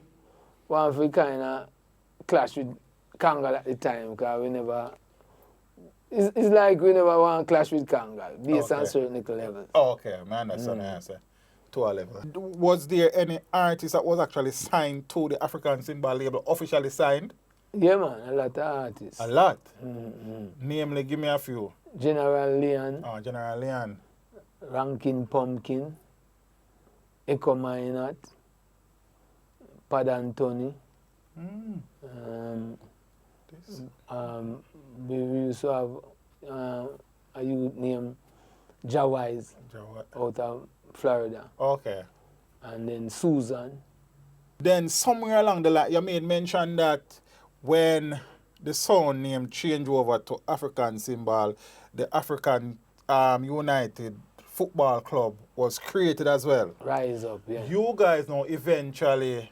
want to kind of clash with Kangal at the time because we never. It's like we never want to clash with Kangal based on certain levels. Oh, okay, man, that's an answer. To a level. Was there any artist that was actually signed to the African Symbol label, officially signed? Yeah, man, a lot of artists. A lot? Namely, give me a few. General Leon. Oh, General Leon. Rankin Pumpkin. Echo Minot. Pad Anthony. We used to have a youth named Jawise out of Florida. Okay. And then Susan. Then somewhere along the line, you made mention that when the sound name changed over to African Symbol, the African United Football Club was created as well. Rise Up, yeah. You guys now eventually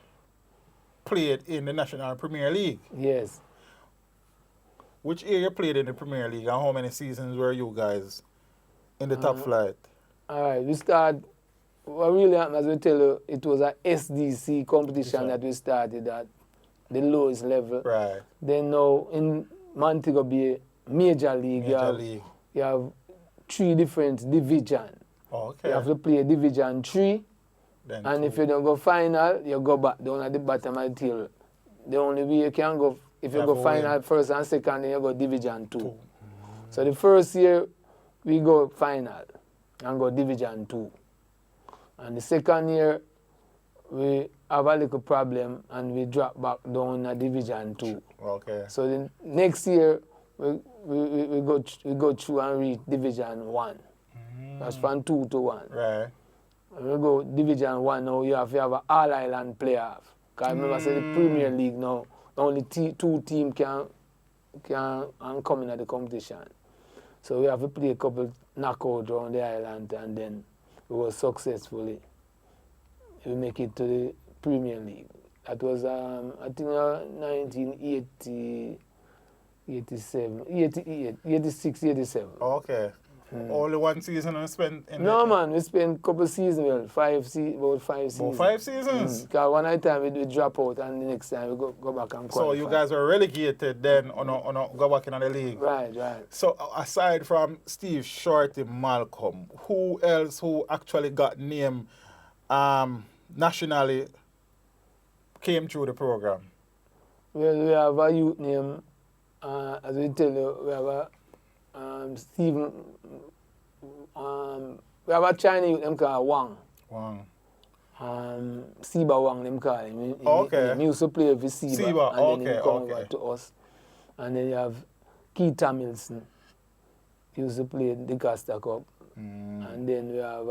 played in the National Premier League. Yes. Which year you played in the Premier League and how many seasons were you guys in the top flight? All right, we start. What really happened, as we tell you, it was a SDC competition that we started at the lowest level. Right. Then now in Montego Bay, Major League, you have 3 different divisions. Oh, okay. You have to play Division 3, then and 2. If you don't go final, you go back down at the bottom of the table. The only way you can go, if you go final first and second, then you go Division 2. So the first year, we go final and go Division 2. And the second year, we have a little problem and we drop back down to Division 2. Okay. So the next year, we go through and reach Division 1. That's from 2 to 1. Right. And we go Division 1 now, you have to have an all-island playoff. Because remember, I said the Premier League now, only 2 teams can come in at the competition. So we have to play a couple knockout around the island and then we were successfully. We make it to the Premier League. That was, I think, 1980, 87, 88, 86, 87. Okay. Only one season I spent in No, man, we spent a couple seasons, well, about 5 seasons. About 5 seasons? Because one time we drop out and the next time we go back and qualify. So you guys were relegated then on go back in the league? Right, right. So aside from Steve Shorty Malcolm, who else who actually got named nationally came through the program? Well, we have a youth named, as we tell you, we have a Stephen, we have a Chinese youth named called Wang. Wang. Siba Wang, them call him. Okay. He used to play with Siba. And then he come over to us. And then you have Keith Hamilton. He used to play the Costa Cup. And then we have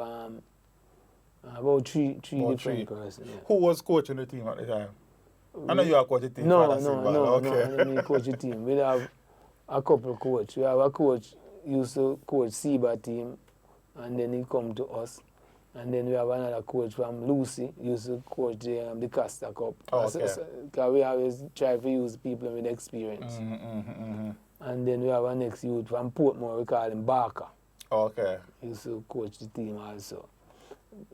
about three different persons. Yeah. Who was coaching the team at the time? I know you are coaching the team. No, okay. I didn't coach the team. We have a couple of coaches. We have a coach used to coach Siba team, and then he come to us. And then we have another coach from Lucy, used to coach the Costa Cup. Okay. Because we always try to use people with experience. And then we have our next youth from Portmore, we call him Barker. Okay. He used to coach the team also.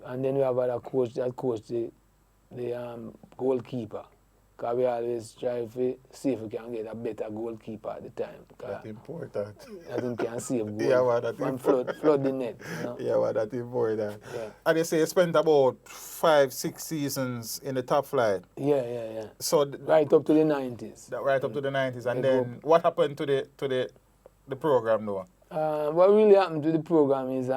And then we have other coach that coach the goalkeeper. Because we always try to see if we can get a better goalkeeper at the time. That's important. I think can save goal. Yeah, well, that's important. Flood the net. You know? Yeah, well, that's important. Yeah. And they say you spent about 5-6 seasons in the top flight. Yeah. So right up to the 90s. Right up to the 90s. And then what happened to the program though? What really happened to the program is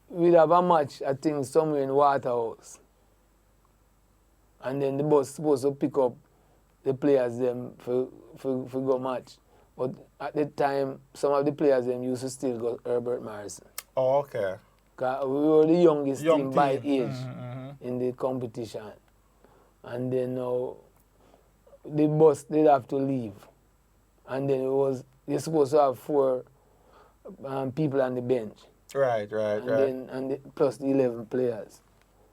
we'd have a match, I think, somewhere in Waterhouse. And then the bus supposed to pick up the players them for go match. But at the time, some of the players them used to still go Herbert Morrison. Oh, okay. Cause we were the youngest team by age Mm-hmm. in the competition. And then now the bus did have to leave. And then you're supposed to have 4 people on the bench. Right. Then plus the 11 players.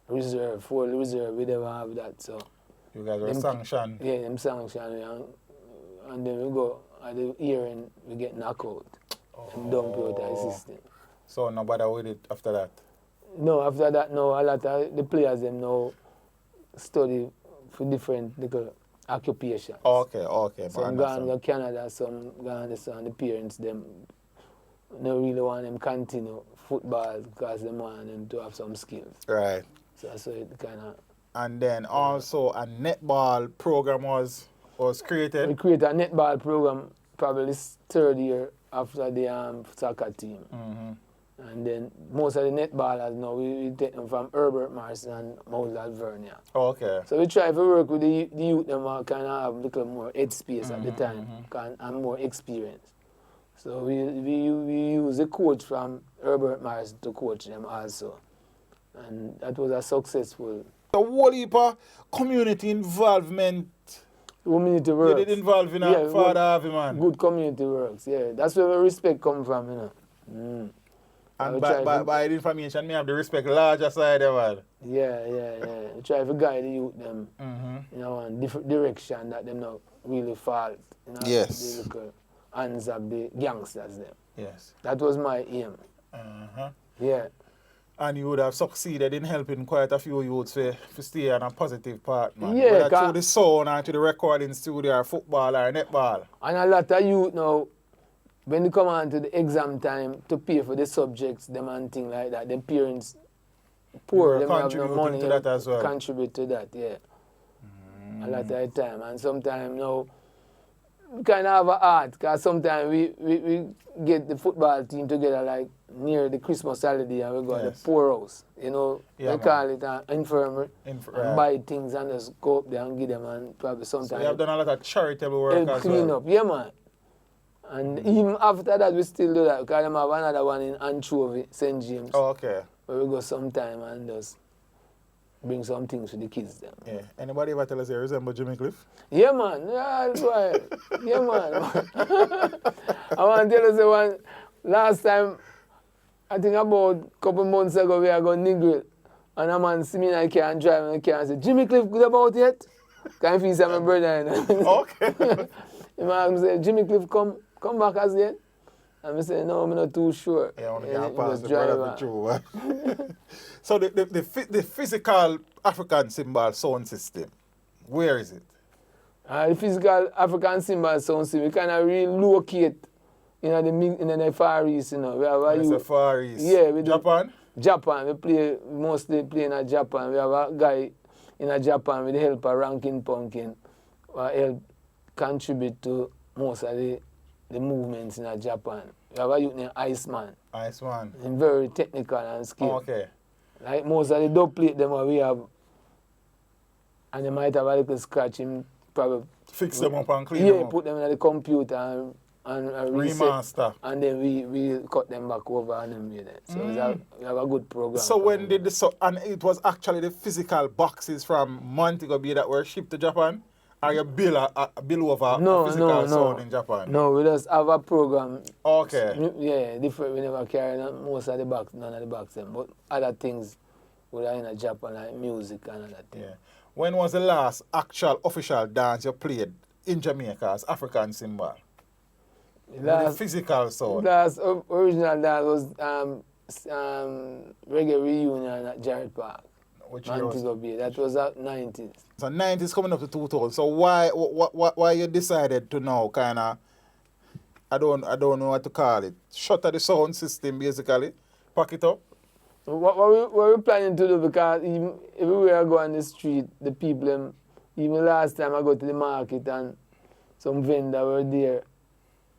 Reserve, 4 reserve, we never have that. So You guys were sanctioned. yeah, them sanctioned. And then we go at the hearing, we get knocked out. And dump out the system. So nobody with it after that? No, after that, no, a lot of the players them now study for different occupations. Okay. Some gone to Canada, some gone to the parents them no really want them continue football because they want them to have some skills. Right. So it kind of. And then also a netball program was created. We created a netball program probably this 3rd year after the soccer team. Mm-hmm. And then most of the netballers now, we take them from Herbert Morrison and Mount Alvernia. Okay. So we try to work with the youth, them kind of have a little more head space at the time and more experience. So we use a coach from Herbert Morrison to coach them also. And that was a successful. The whole heap of community involvement. Community works. You did involve in Fadda Harvey, man. Good community works, yeah. That's where the respect come from, you know. And by the information, me have the respect larger side of it. Yeah. We try to guide the youth them, you know, in different direction that them not really fall. You know, yes. the little hands of the gangsters them. Yes. That was my aim. Yeah. And you would have succeeded in helping quite a few youths to stay on a positive path, man. Yeah, whether through the sound or to the recording studio or football or netball. And a lot of youth now, when they come on to the exam time to pay for the subjects, them and things like that, the parents poor, them have no money to that as well. Contribute to that, yeah. A lot of the time. And sometimes now, we kind of have a art, because sometimes we get the football team together like near the Christmas holiday and we go to the poorhouse. You know, they call it an infirmary. And buy things and just go up there and give them and probably sometimes. So you have done a lot of charitable work as clean well. Up, yeah, man. And even after that, we still do that because I have another one in Anchovy, St. James. Oh, okay. Where we go sometime and just bring some things to the kids. Them. Yeah. Anybody ever tell us they resemble Jimmy Cliff? Yeah, man. Yeah, that's why. Yeah, man. I want to tell you one. Last time, I think about a couple months ago, we are going to Negril. And a man see me in the car and drive in the car and say, Jimmy Cliff, good about yet? Can you feel my brother? Okay. The man say, Jimmy Cliff, come back as yet? And I say, no, I'm not too sure. Yeah, I'm going to pass the brother through. So the physical African cymbal sound system, where is it? The physical African cymbal sound system, we kind of relocate in the Far East, you know. We have the Far East. Yeah. Japan? Japan. We mostly play in Japan. We have a guy in Japan with the help of Rankin Pumpkin who help contribute to most of the movements in Japan. We have a youth named Iceman. Iceman. He's very technical and skilled. Oh, okay. Like most of the dub plate them we have, and they might have a little scratch, him probably fix them up and clean them up. Yeah, put them in the computer and reset. Remaster. And then we cut them back over and then made it. So we have a good program. So when did and it was actually the physical boxes from Montego Bay that were shipped to Japan? Or you bill over a physical sound in Japan? No, we just have a program. Okay. Yeah, different. We never carry most of the box, none of the boxes. But other things we are in Japan, like music and other things. Yeah. When was the last actual official dance you played in Jamaica as African cymbal? The physical sound. Last original dance was reggae reunion at Jared Park. Which year was Bay. That was at 90s. So 90s coming up to 2000. So why you decided to now kind of, I don't know what to call it, shutter the sound system basically, pack it up? What we planning to do, because even everywhere I go on the street, the people, even last time I go to the market and some vendor were there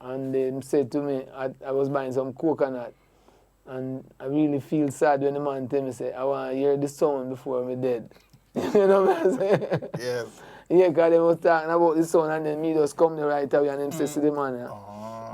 and they said to me, I was buying some coconut. And I really feel sad when the man tell me, say, I want to hear the sound before I'm dead. You know what I'm saying? Yes. Yeah, because they was talking about the sound and then me just come the right away and them say to the man.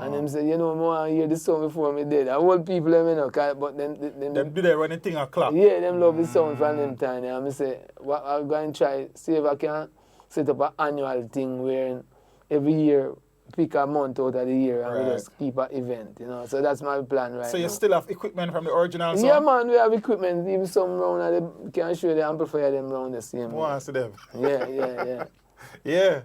And them say, you know, I hear the song before me dead. I old people, them, you know, but them do they run anything a clock? Yeah, them love the sound from them time. And I say, well, I'm going to try, see if I can set up an annual thing where every year, pick a month out of the year and we just keep an event, you know. So that's my plan right now. So you still have equipment from the original song? Yeah, man, we have equipment. Even some round, and they can show the amplifier them round the same. Once to them. Yeah. Yeah.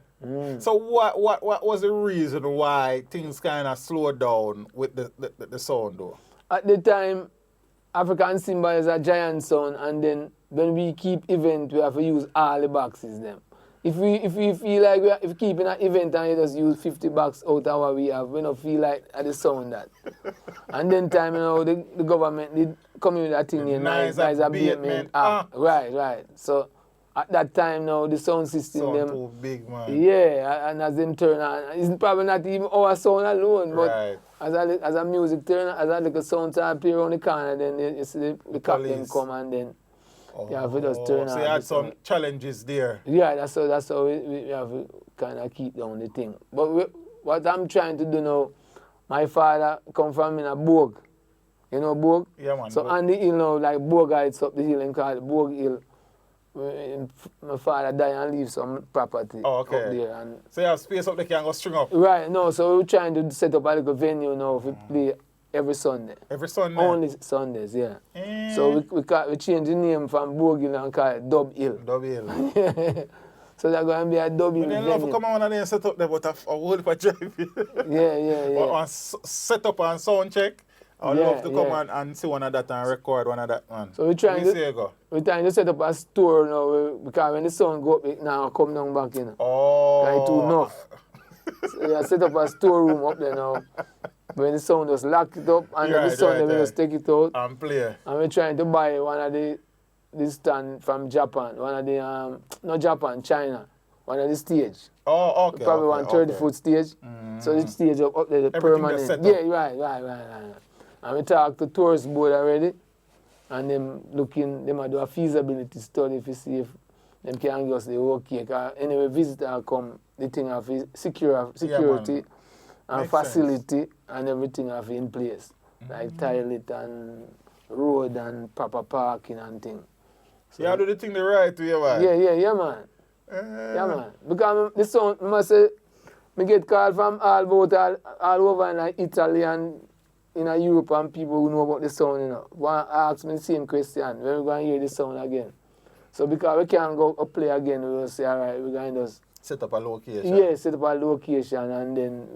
So what was the reason why things kind of slowed down with the sound though? At the time, African Symbol is a giant sound, and then when we keep event, we have to use all the boxes them. If we feel like if keeping an event and you just use 50 bucks out of what we have, we don't feel like at the sound that. And then time, you know, the government did come in with that thing, nice abatement. Right. So at that time now, the sound system them too big, man. Yeah, and as them turn on, it's probably not even our sound alone, but as a music turn, as a little sound to appear on the corner, then you see the cop them come and then. You have to just turn on. So you had some challenges there. Yeah, that's how we have to kind of keep down the thing. But what I'm trying to do now, my father come from in a Borg. You know Borg? Yeah, man. So on the hill now, like Borg heights up the hill and call it Borg Hill. My father died and leave some property up there. And so you have space up there can go string up? Right, no, so we're trying to set up a little venue now to play every Sunday. Every Sunday? Only Sundays, yeah. So we change the name from Borg Hill and call it Dub Hill. Dub Hill. So that's going to be a Dub Hill. But then love to come on and then set up there, but a whole heap of drive. Yeah. But set up and sound check. I'd love to come and see one of that and record one of that, man. So we're trying to set up a store now because when the sun go up, it now come down back in. It's too enough. So we set up a storeroom up there now. When the sound just lock it up and the Sunday we just take it out. And play. And we're trying to buy one of the stand from Japan. One of the, not Japan, China. One of the stage. Oh, okay. Probably one 30-foot stage. So the stage up there, the permanent. Yeah, right. And we talk to tourist board already. And them might do a feasibility study to see if them can give us the okay. Because anyway, visitor come, the thing of security. And facility and everything have in place. Like toilet and road and proper parking and thing. So you do the thing the right way, man. Yeah, man. Yeah, man. Because the sound, I must say, I get called from all over in like Italy and in Europe and people who know about the sound, you know. Want to ask me the same question, when we going to hear the sound again. So because we can't go up play again, we will say, all right, we're going to just set up a location. Yeah, set up a location and then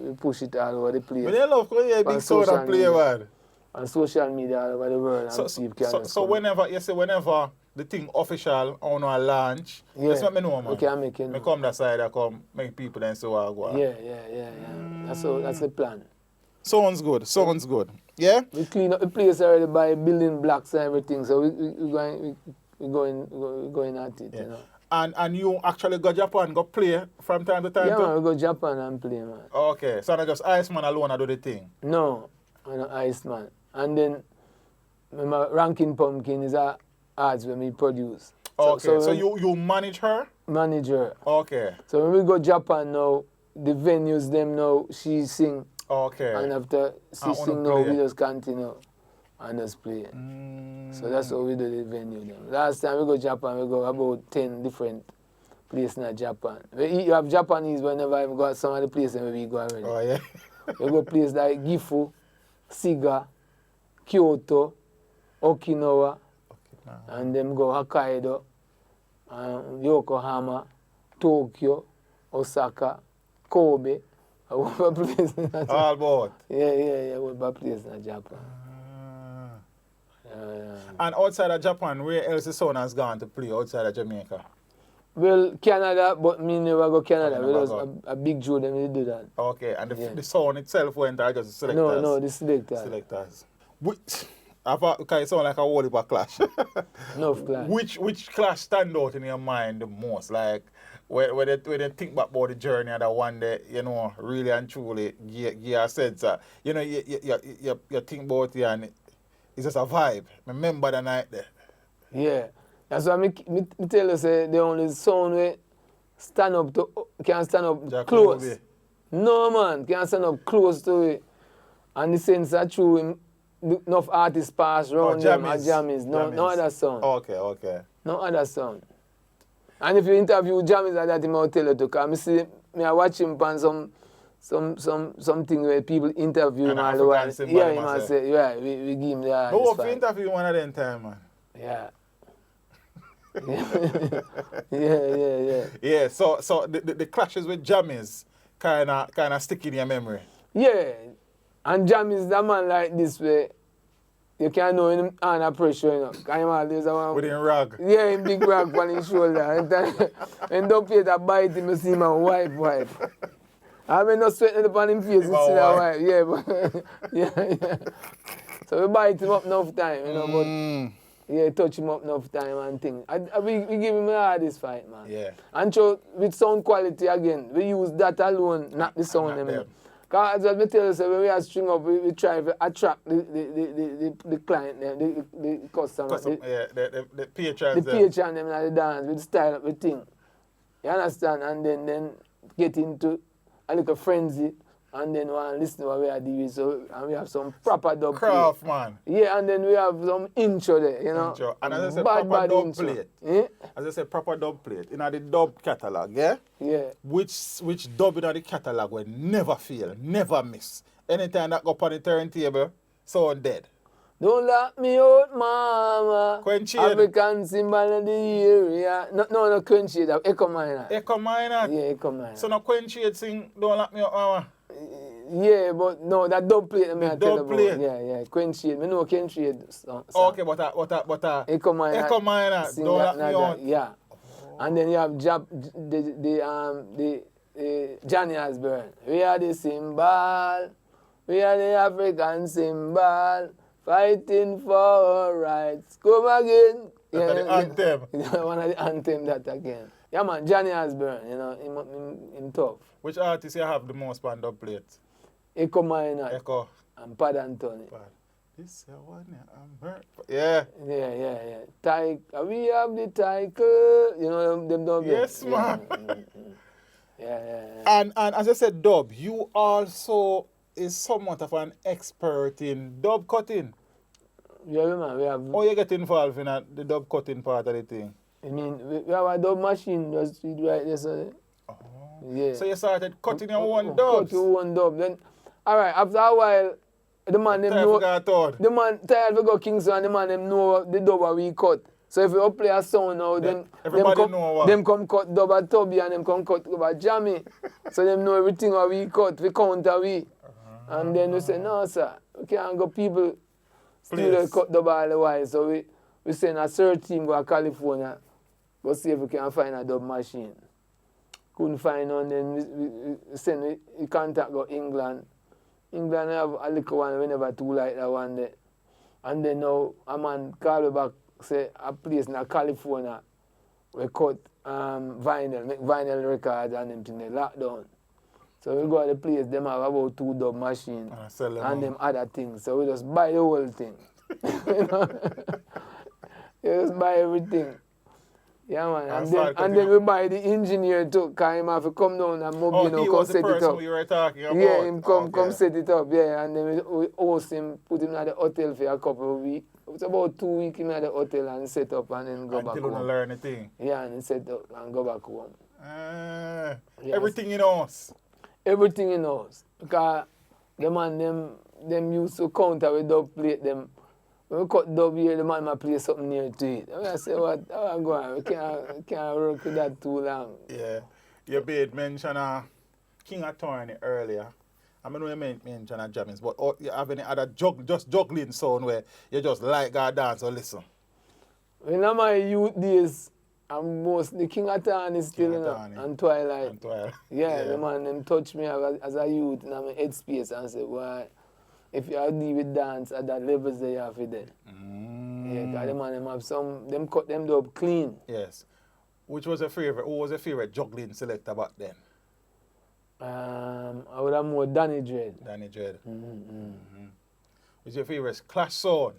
we push it all over the place. But they love to hear big sound and play, man. On social media all over the world. So whenever the thing official on our launch, that's what I know, man. We can make it. I come that side, I come make people then so I go. Yeah. That's the plan. Sounds good. Yeah? We clean up the place already by building blocks and everything, so we're going at it, you know. And you actually go Japan, go play from time to time? Yeah, man, we go Japan and play, man. Okay, so not just Iceman alone I do the thing? No, I'm not Iceman. And then my Ranking Pumpkin is a arts when we produce. Okay, so you manage her? Manage her. Okay. So when we go Japan now, the venues them now, she sing. Okay. And after she sing now, we just continue and just play. So that's how we do the venue now. Last time we go Japan, we go about 10 different places in Japan. You have Japanese whenever we go some of the places where we go already. Oh, yeah? We go places like Gifu, Shiga, Kyoto, Okinawa, and then go Hokkaido, Yokohama, Tokyo, Osaka, Kobe. All about? Yeah, we're places in Japan. And outside of Japan, where else the sound has gone to play outside of Jamaica? Well, Canada, but me never go Canada. Because a big Joe them they do that. Okay, and the sound itself went or just the selectors? No, the selectors. Selectors. Okay, it sound like a whole heap of clash. Enough clash. Which clash stand out in your mind the most? Like, when they think back about the journey and the one that, you know, really and truly give a sense, you know, you think about it and it's just a vibe. Remember the night there. Yeah. That's why me tell you, say, the only sound we can stand up Jack close. Ruby. No, man, can stand up close to it. And the sense are true, enough artists pass around them, or jammies. No other sound. Okay. No other sound. And if you interview jammies like that, he might tell you to come. I watch him on something where people interview him all the while. Yeah, he might say, yeah, we give him the hardest No, fight. if you interview one of them time, man. Yeah. yeah. Yeah, so the clashes with jammies kind of stick in your memory. Yeah. And jammies, that man like this way, you can't know him under pressure, you know. Can you imagine? With him rag. Yeah, him big rag on his shoulder. And don't pay that bite him, you see him and wipe. I mean, not sweating upon him face, you see that wipe. Yeah, but, yeah. So we bite him up enough time, you know, but yeah, touch him up enough time and thing. We give him the hardest fight, man. Yeah. And so with sound quality again, we use that alone, not the sound them. Because as I tell you, so when we are string up, we try to attract the client, the customer. The patrons. The patron them and the dance, with the style of the thing. You understand? And then get into a little frenzy, and then want to listen to what we are doing. So, and we have some proper dub Craft, plate. man. Yeah, and then we have some intro there, you know. Intro. And as I said, proper dub plate. As I said, proper dub plate. In the dub catalogue, yeah? Yeah. Which dub in the catalogue will never fail, never miss. Anytime that go up on the turntable, sound dead. Don't lock me out, mama. Quenchade. African symbol of the area. No, Quenchade, Echo Minor. Echo Minor? Yeah, Echo Minor. So no Quenchade sing, don't lock me up, mama? Yeah, but no, that dub plate I tell dub plate. about. Yeah, Quenchade. I know Quenchade song. Okay, but Echo Minor. Echo Minor, don't lock me out. Yeah. And then you have the Johnny Osborne. We are the symbol. We are the African symbol. Fighting for our rights. Come again. That's the anthem. One of the anthem that again. Yeah, man, Johnny Osborne, you know, him tough. Which artist you have the most on dub plate? Echo Minor. Echo. And Pad Anthony. This one, I'm hurt. Yeah. Yeah. We have the tiger. You know them dub. Yes, man. Yeah. And as I said, dub, you also is somewhat of an expert in dub cutting. Yeah, man. We have. How you get involved in the dub cutting part of the thing? I mean, we have a dub machine just right there. So, yeah. So you started cutting your own dubs? Cut your own dub. Then, all right, after a while, the man them know. The man tired to go Kingston and the man them know the dub we cut. So if you play a sound now, then them come cut dub at Tubby and them come cut dub at Jammy. So them know everything what we cut, we counter we. And then we say, no sir, we can't go people still cut dub all the while. So we send a search team go to California, go see if we can find a dub machine. Couldn't find none, then we send we contact go England. England have a little one, we never too like that one there. And then now a man call me back, say a place in California, we cut vinyl, make vinyl records and them thing they lock down. So we go to the place, them have about 2 dub machines and them other things. So we just buy the whole thing. You know? You just buy everything. Yeah, man. And then we buy the engineer too, because him have to come down and come set it up. We were talking about. Yeah, him come set it up, yeah. And then we host him, put him at the hotel for a couple of weeks. It's about 2 weeks in at the hotel and set up and then go back home. Until you learn the thing. Yeah, and set up and go back home. Yes. Everything in house. Everything in house. Because the man, them used to counter with dub plate them. When we cut dub here, the man might play something near to it. I say, what? I'm going. We can't work with that too long. Yeah. You made mention of King Attorney earlier. I know you mention Jammins, but you have any other juggling sound where you just like God dance or listen? In my youth days, I'm mostly King Attorney still, and Twilight. Yeah, the man them touch me as a youth in my headspace and say, why? If you deal with dance at that levels they have it then. Yeah, because the man them have them cut them up clean. Yes. Which was your favorite? Who was your favorite juggling selector back then? I would have more Danny Dread. What's your favorite clash sound?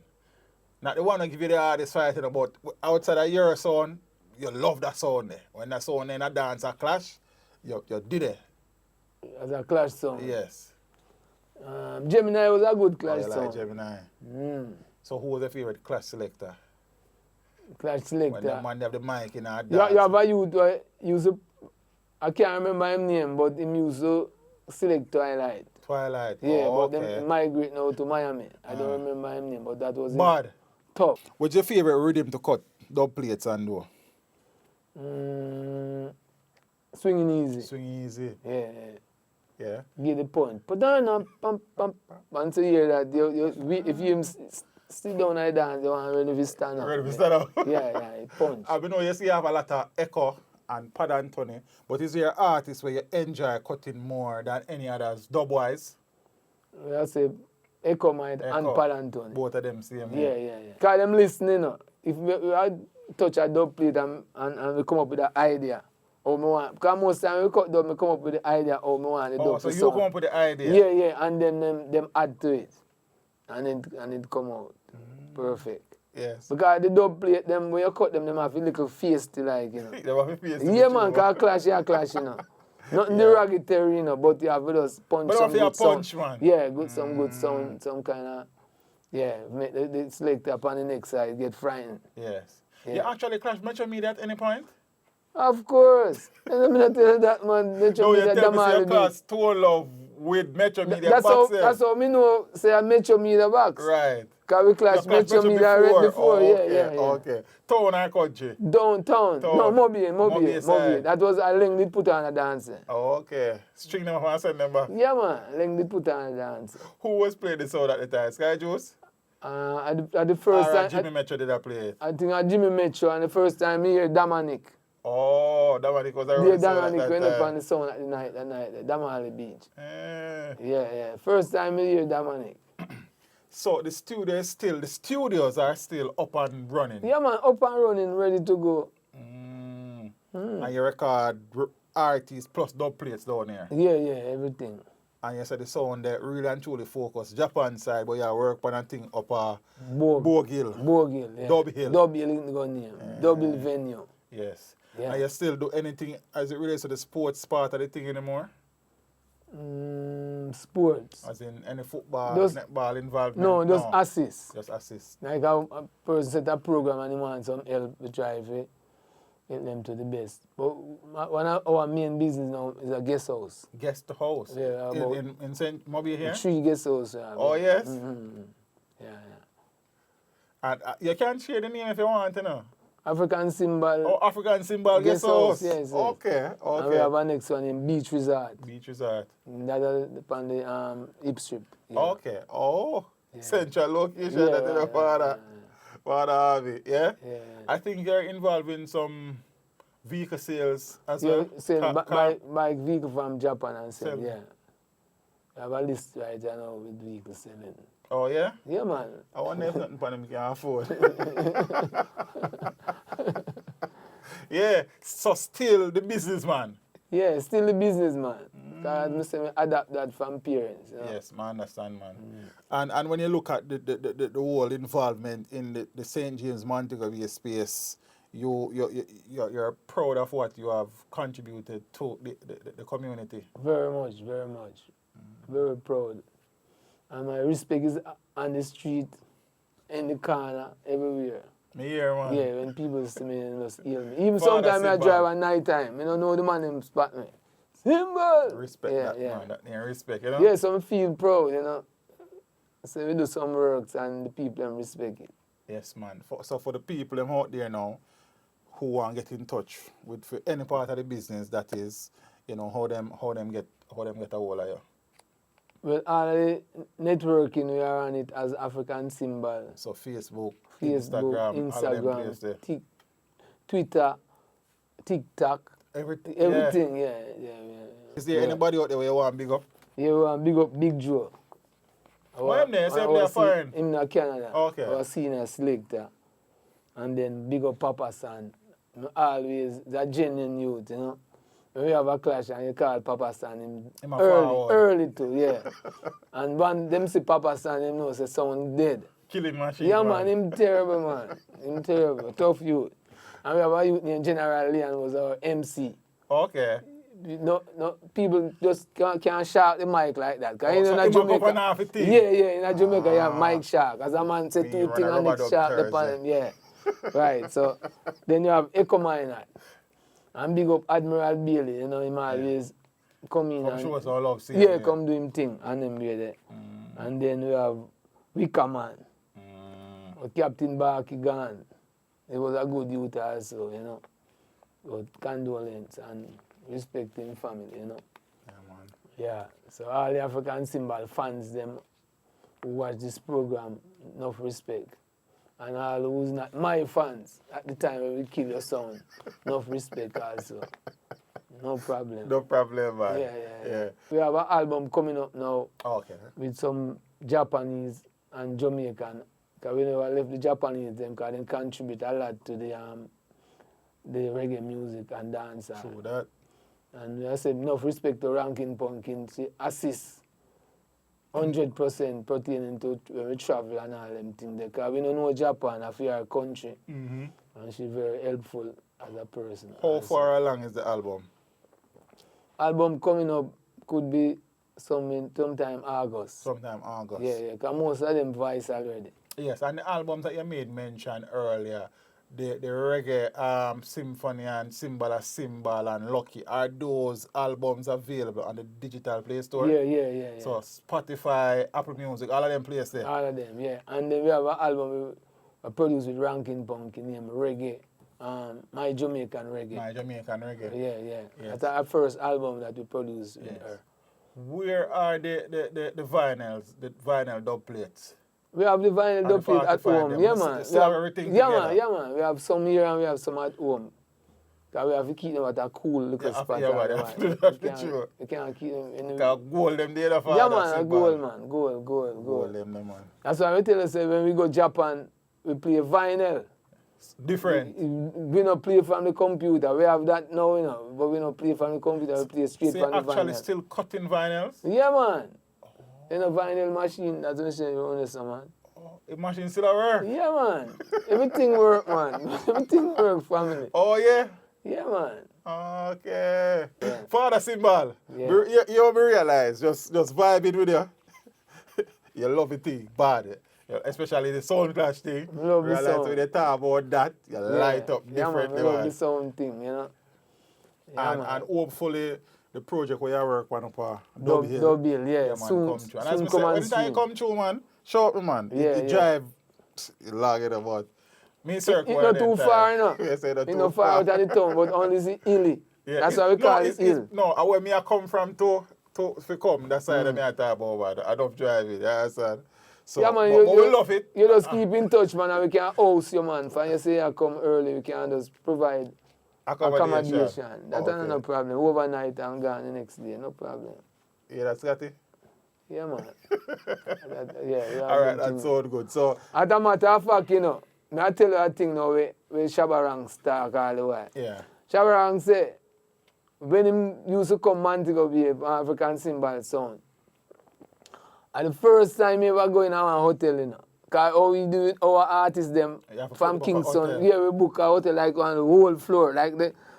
Not the one that give you the hardest fighting, but outside of your sound, you love that sound there. When that sound in a dance a clash, you did it. As a clash song. Yes. Gemini was a good clash you song. Like Gemini. So who was your favorite clash selector? Clash selector. When the man have the mic in a dance. You have a youth who used to, I can't remember his name, but he used to select Twilight. Twilight. Yeah, oh, but okay. them migrate now to Miami. I don't remember his name, but that was Bad. Tough. What's your favorite rhythm to cut dub plates and do? Swinging easy. Swing easy. Yeah. Give the point. Put down and pump. Once you hear that, if you sit down and dance, you want ready to stand up. Ready to stand up? Yeah, it punch. I know you see you have a lot of echo and pad and Tony, but is there an artist where you enjoy cutting more than any others, dub-wise? I say Echo Mind and Pad and Tony. Both of them same. Yeah. Because them listening, if we touch a dub plate and we come up with an idea, how me want, because most time we cut dub, we come up with the idea how me want the dub so to you sound. come up with the idea? Yeah, and then them add to it. And it come out. Perfect. Yes. Because the dub plate, them when you cut them have a little face to like, They have a face. Yeah, man, because clash, Nothing derogatory, but you have to just punch but some good punch, sound. man. Yeah, some good sound, some kind of, make the selector up on the next side get frightened. Yes. Yeah. You actually clash Metro Media at any point? Of course. I'm not tell you that, man. Metro Media, you tell me say you clash Tour Love with Metro Media that's how me know, say I Metro Media box. Right. Because we clash Metro Media right before. Yeah. Okay. Town and country? Downtown. No, Mobile. That was a link did put on a dance. Oh, okay. String them up and send them back. Yeah, man. Link did put on a dance. Who was playing the sound at the time? Sky Juice? At the first time. Jimmy Metro did I play it? I think at Jimmy Metro, and the first time I hear Dominic. Oh, Dominic was a Yeah, Dominic went up on the sound at the night, Damali Beach. Yeah. First time I hear Dominic. So the studios are still up and running? Yeah, man, up and running, ready to go. And you record artists plus dub plates down here? Yeah, everything. And you said the sound that really and truly focus Japan side, but you work on a thing up a Bogill, yeah. Dub Hill. Dub Hill in the name. Dub Hill venue. Yes. Yeah. And you still do anything as it relates to the sports part of the thing anymore? Sports. As in any football, netball involvement? No, just assist. Just assist. Like a person set a program and he wants some help to try to get them to the best. But one of our main business now is a guest house. Guest house? Yeah. In St. Mobile here? 3 guest houses. Oh, yes? Yeah. And you can share the name if you want, you know? African Symbol. Oh, African Symbol guest house. Yes. Okay. And we have a next one in Beach Resort. That is on the hip strip. Yeah. Okay. Oh, yeah. Central location that is the father Harvey. Yeah? I think you're involved in some vehicle sales as well. Sell buy vehicle from Japan and sell. Yeah. I have a list right now with vehicle selling. Oh, yeah? Yeah, man. I wonder if nothing for them can afford. Yeah, so still the businessman. Yeah, still the businessman. Because I adapt that from parents. You know? Yes, I understand, man. And when you look at the whole involvement in the St. James Montego Bay space, you're proud of what you have contributed to the community. Very much. Very proud. And my respect is on the street, in the corner, everywhere. Me hear, man. Yeah, when people see me, they just hear me. Even sometimes I drive at night time, I don't know the man them spot me. Symbol! Respect that, man. That name respect, you know? Yeah, so I feel proud, you know. So we do some works and the people them respect it. Yes, man. So for the people them out there now who want to get in touch with for any part of the business, that is, you know, how them get a hold of you. Well, all the networking, we are on it as African Symbol. So Facebook, Instagram, all them places there. Twitter, TikTok. Everything, yeah. Is there anybody out there where you want to big up? Yeah, we want to big up Big Joe. Why am there? Say I'm there foreign? Him in Canada. Okay. Our senior selector. And then big up Papa San. Always, the genuine youth, you know. When we have a clash and you call Papa San, him early too, yeah. And when them see Papa San, them know say someone dead. killing machine. Yeah, man, him terrible, man. Him terrible. Tough youth. And we have a youth named General Leon was our MC. Okay. No, people just can't shout the mic like that. Cause So in Jamaica, in Jamaica you have mic shark. As a man say two things and it's sharp upon him, yeah. Right, so then you have Echo Minor. And big up Admiral Bailey, him always come in and show us all love scene, come do him thing and them there. And then we have Wicker Man. Captain Barky gone. He was a good youth also, But condolence and respecting family, Yeah, man. Yeah, so all the African Symbol fans, them who watch this program, enough respect. And all who's not my fans, at the time when we kill your sound, enough respect also. No problem. No problem, man. Yeah. We have an album coming up now with some Japanese and Jamaican. Because we never left the Japanese them because they contribute a lot to the reggae music and dance. True that. And I said enough respect to Rankin Pumpkin. She assists 100% pertaining to when we travel and all them things. Because we don't know Japan, I feel our country. And she's very helpful as a person. How far along is the album? Album coming up could be sometime August. Sometime August. Yeah, because most of them voice already. Yes, and the albums that you made mention earlier, the reggae symphony and Symbol of Symbol and Lucky, are those albums available on the digital Play Store? Yeah. So Spotify, Apple Music, all of them places there? All of them, yeah. And then we have an album we produced with Rankin Pumpkin named Reggae, My Jamaican Reggae. My Jamaican Reggae. Yeah. Yes. That's our first album that we produced with her. Where are the vinyls, the vinyl dub plates? We have the vinyl dub plate at home. Yeah, man. Still have everything together? Yeah, man. We have some here and we have some at home. Because we have to keep them at a cool little spot. We can't keep them in the... Because gold them there for yeah, man. Gold, man. Gold them, man. That's why we tell us when we go Japan, we play vinyl. Different. We don't play from the computer. We have that now, but we don't play from the computer. We play straight from the vinyl. So you're actually still cutting vinyls? Yeah, man. In a vinyl machine, that's what I'm saying, man. Oh, the machine still work? Yeah, man. Everything work, man. Everything work, family. Oh, yeah? Yeah, man. Okay. Yeah. Fadda Symbol, Yeah. you realize, just vibing with you. You love it thing, bad. Especially the sound clash thing. Love the realize sound. when they talk about that, you light up differently. Yeah, man. Love the sound thing, Yeah, and hopefully, the project where you work on Dub Hill, yeah. Man, Soon come true. And come as I and say, when you come true, man, show up, man. Yeah, you drive, you log it about. Me circle. It's not too far, Yes, it's not far out of the town, but only the hilly. Yeah, that's why we call it hill. No, where me I come from to come, that side of me I talk about. I don't drive it, you understand? So, yeah, man, but we love it. You just keep in touch, man, and we can host you, man. For you say I come early, we can just provide accommodation. That's no problem. Overnight and gone the next day, no problem. Yeah, that's got it? Yeah, man. All right, that sounds good. So, as a matter of fact, may I tell you a thing now where Shabarang talk all the while. Yeah. Shabarang say, when he used to come Montego Bay, African Symbol sound, and the first time he ever go in our hotel, because how we do it, our artists them from Kingston, we book a hotel like on the whole floor, like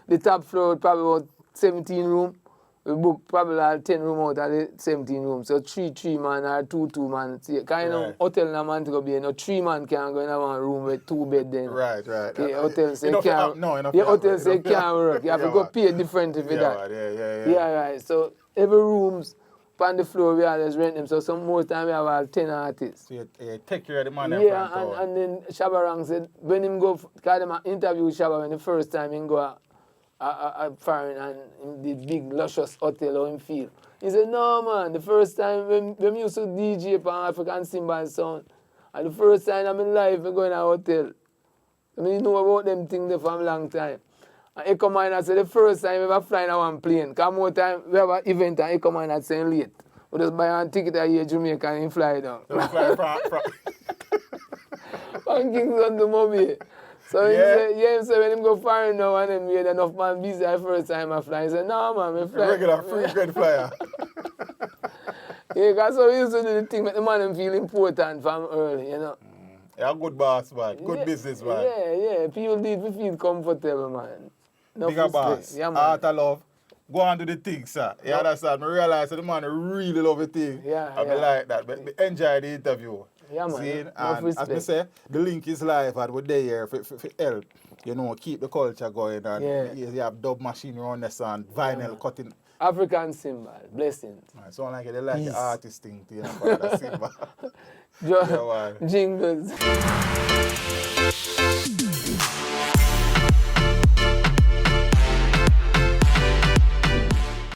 the top floor probably about 17 room. We book probably like 10 room out of the 17 room. So 3 man or 2 man. See, kind of hotel in a man to go be, 3 man can't go in a one room with 2 bed then. Right. The hotel say can't. Hotel say can't work. You have to go pay differently for that. Yeah, right. So every rooms on the floor we always rent them. So some more time we have all 10 artists. So you take care of the man. Yeah, and then Shabarang said when him go, because them interview Shabba when the first time him go a foreign and the big luscious hotel how him feel. He said, no man, the first time when we used to DJ upon African Symbol sound, and the first time in my life I go in a hotel. I mean, you know about them things there for a long time. And Echo Minor said the first time we ever fly in one plane, because more time we have an event and Echo Minor saying late. We just buy a ticket here in Jamaica and fly down. So fly from From Kingston to Mobile. So he said when him go foreign now and then we had enough man busy the first time I fly. He said, no man, I fly. Regular frequent flyer. Yeah, because so we used to do the thing make the man feel important from early, You're a good boss, man. Good business, man. Yeah. People need to feel comfortable, man. No Bigger boss. Yeah, man. Heart of love. Go on to the thing, sir. You understand? I realize that the man really love the thing. Yeah. I like that. But enjoy the interview. Yeah, man. See? No And as I say, the link is live and we're there for help. You know, keep the culture going. And you have dub machine around this and vinyl cutting. African symbol. Blessings. Sound like they like the artist thing, you know, for the symbol. Jingles.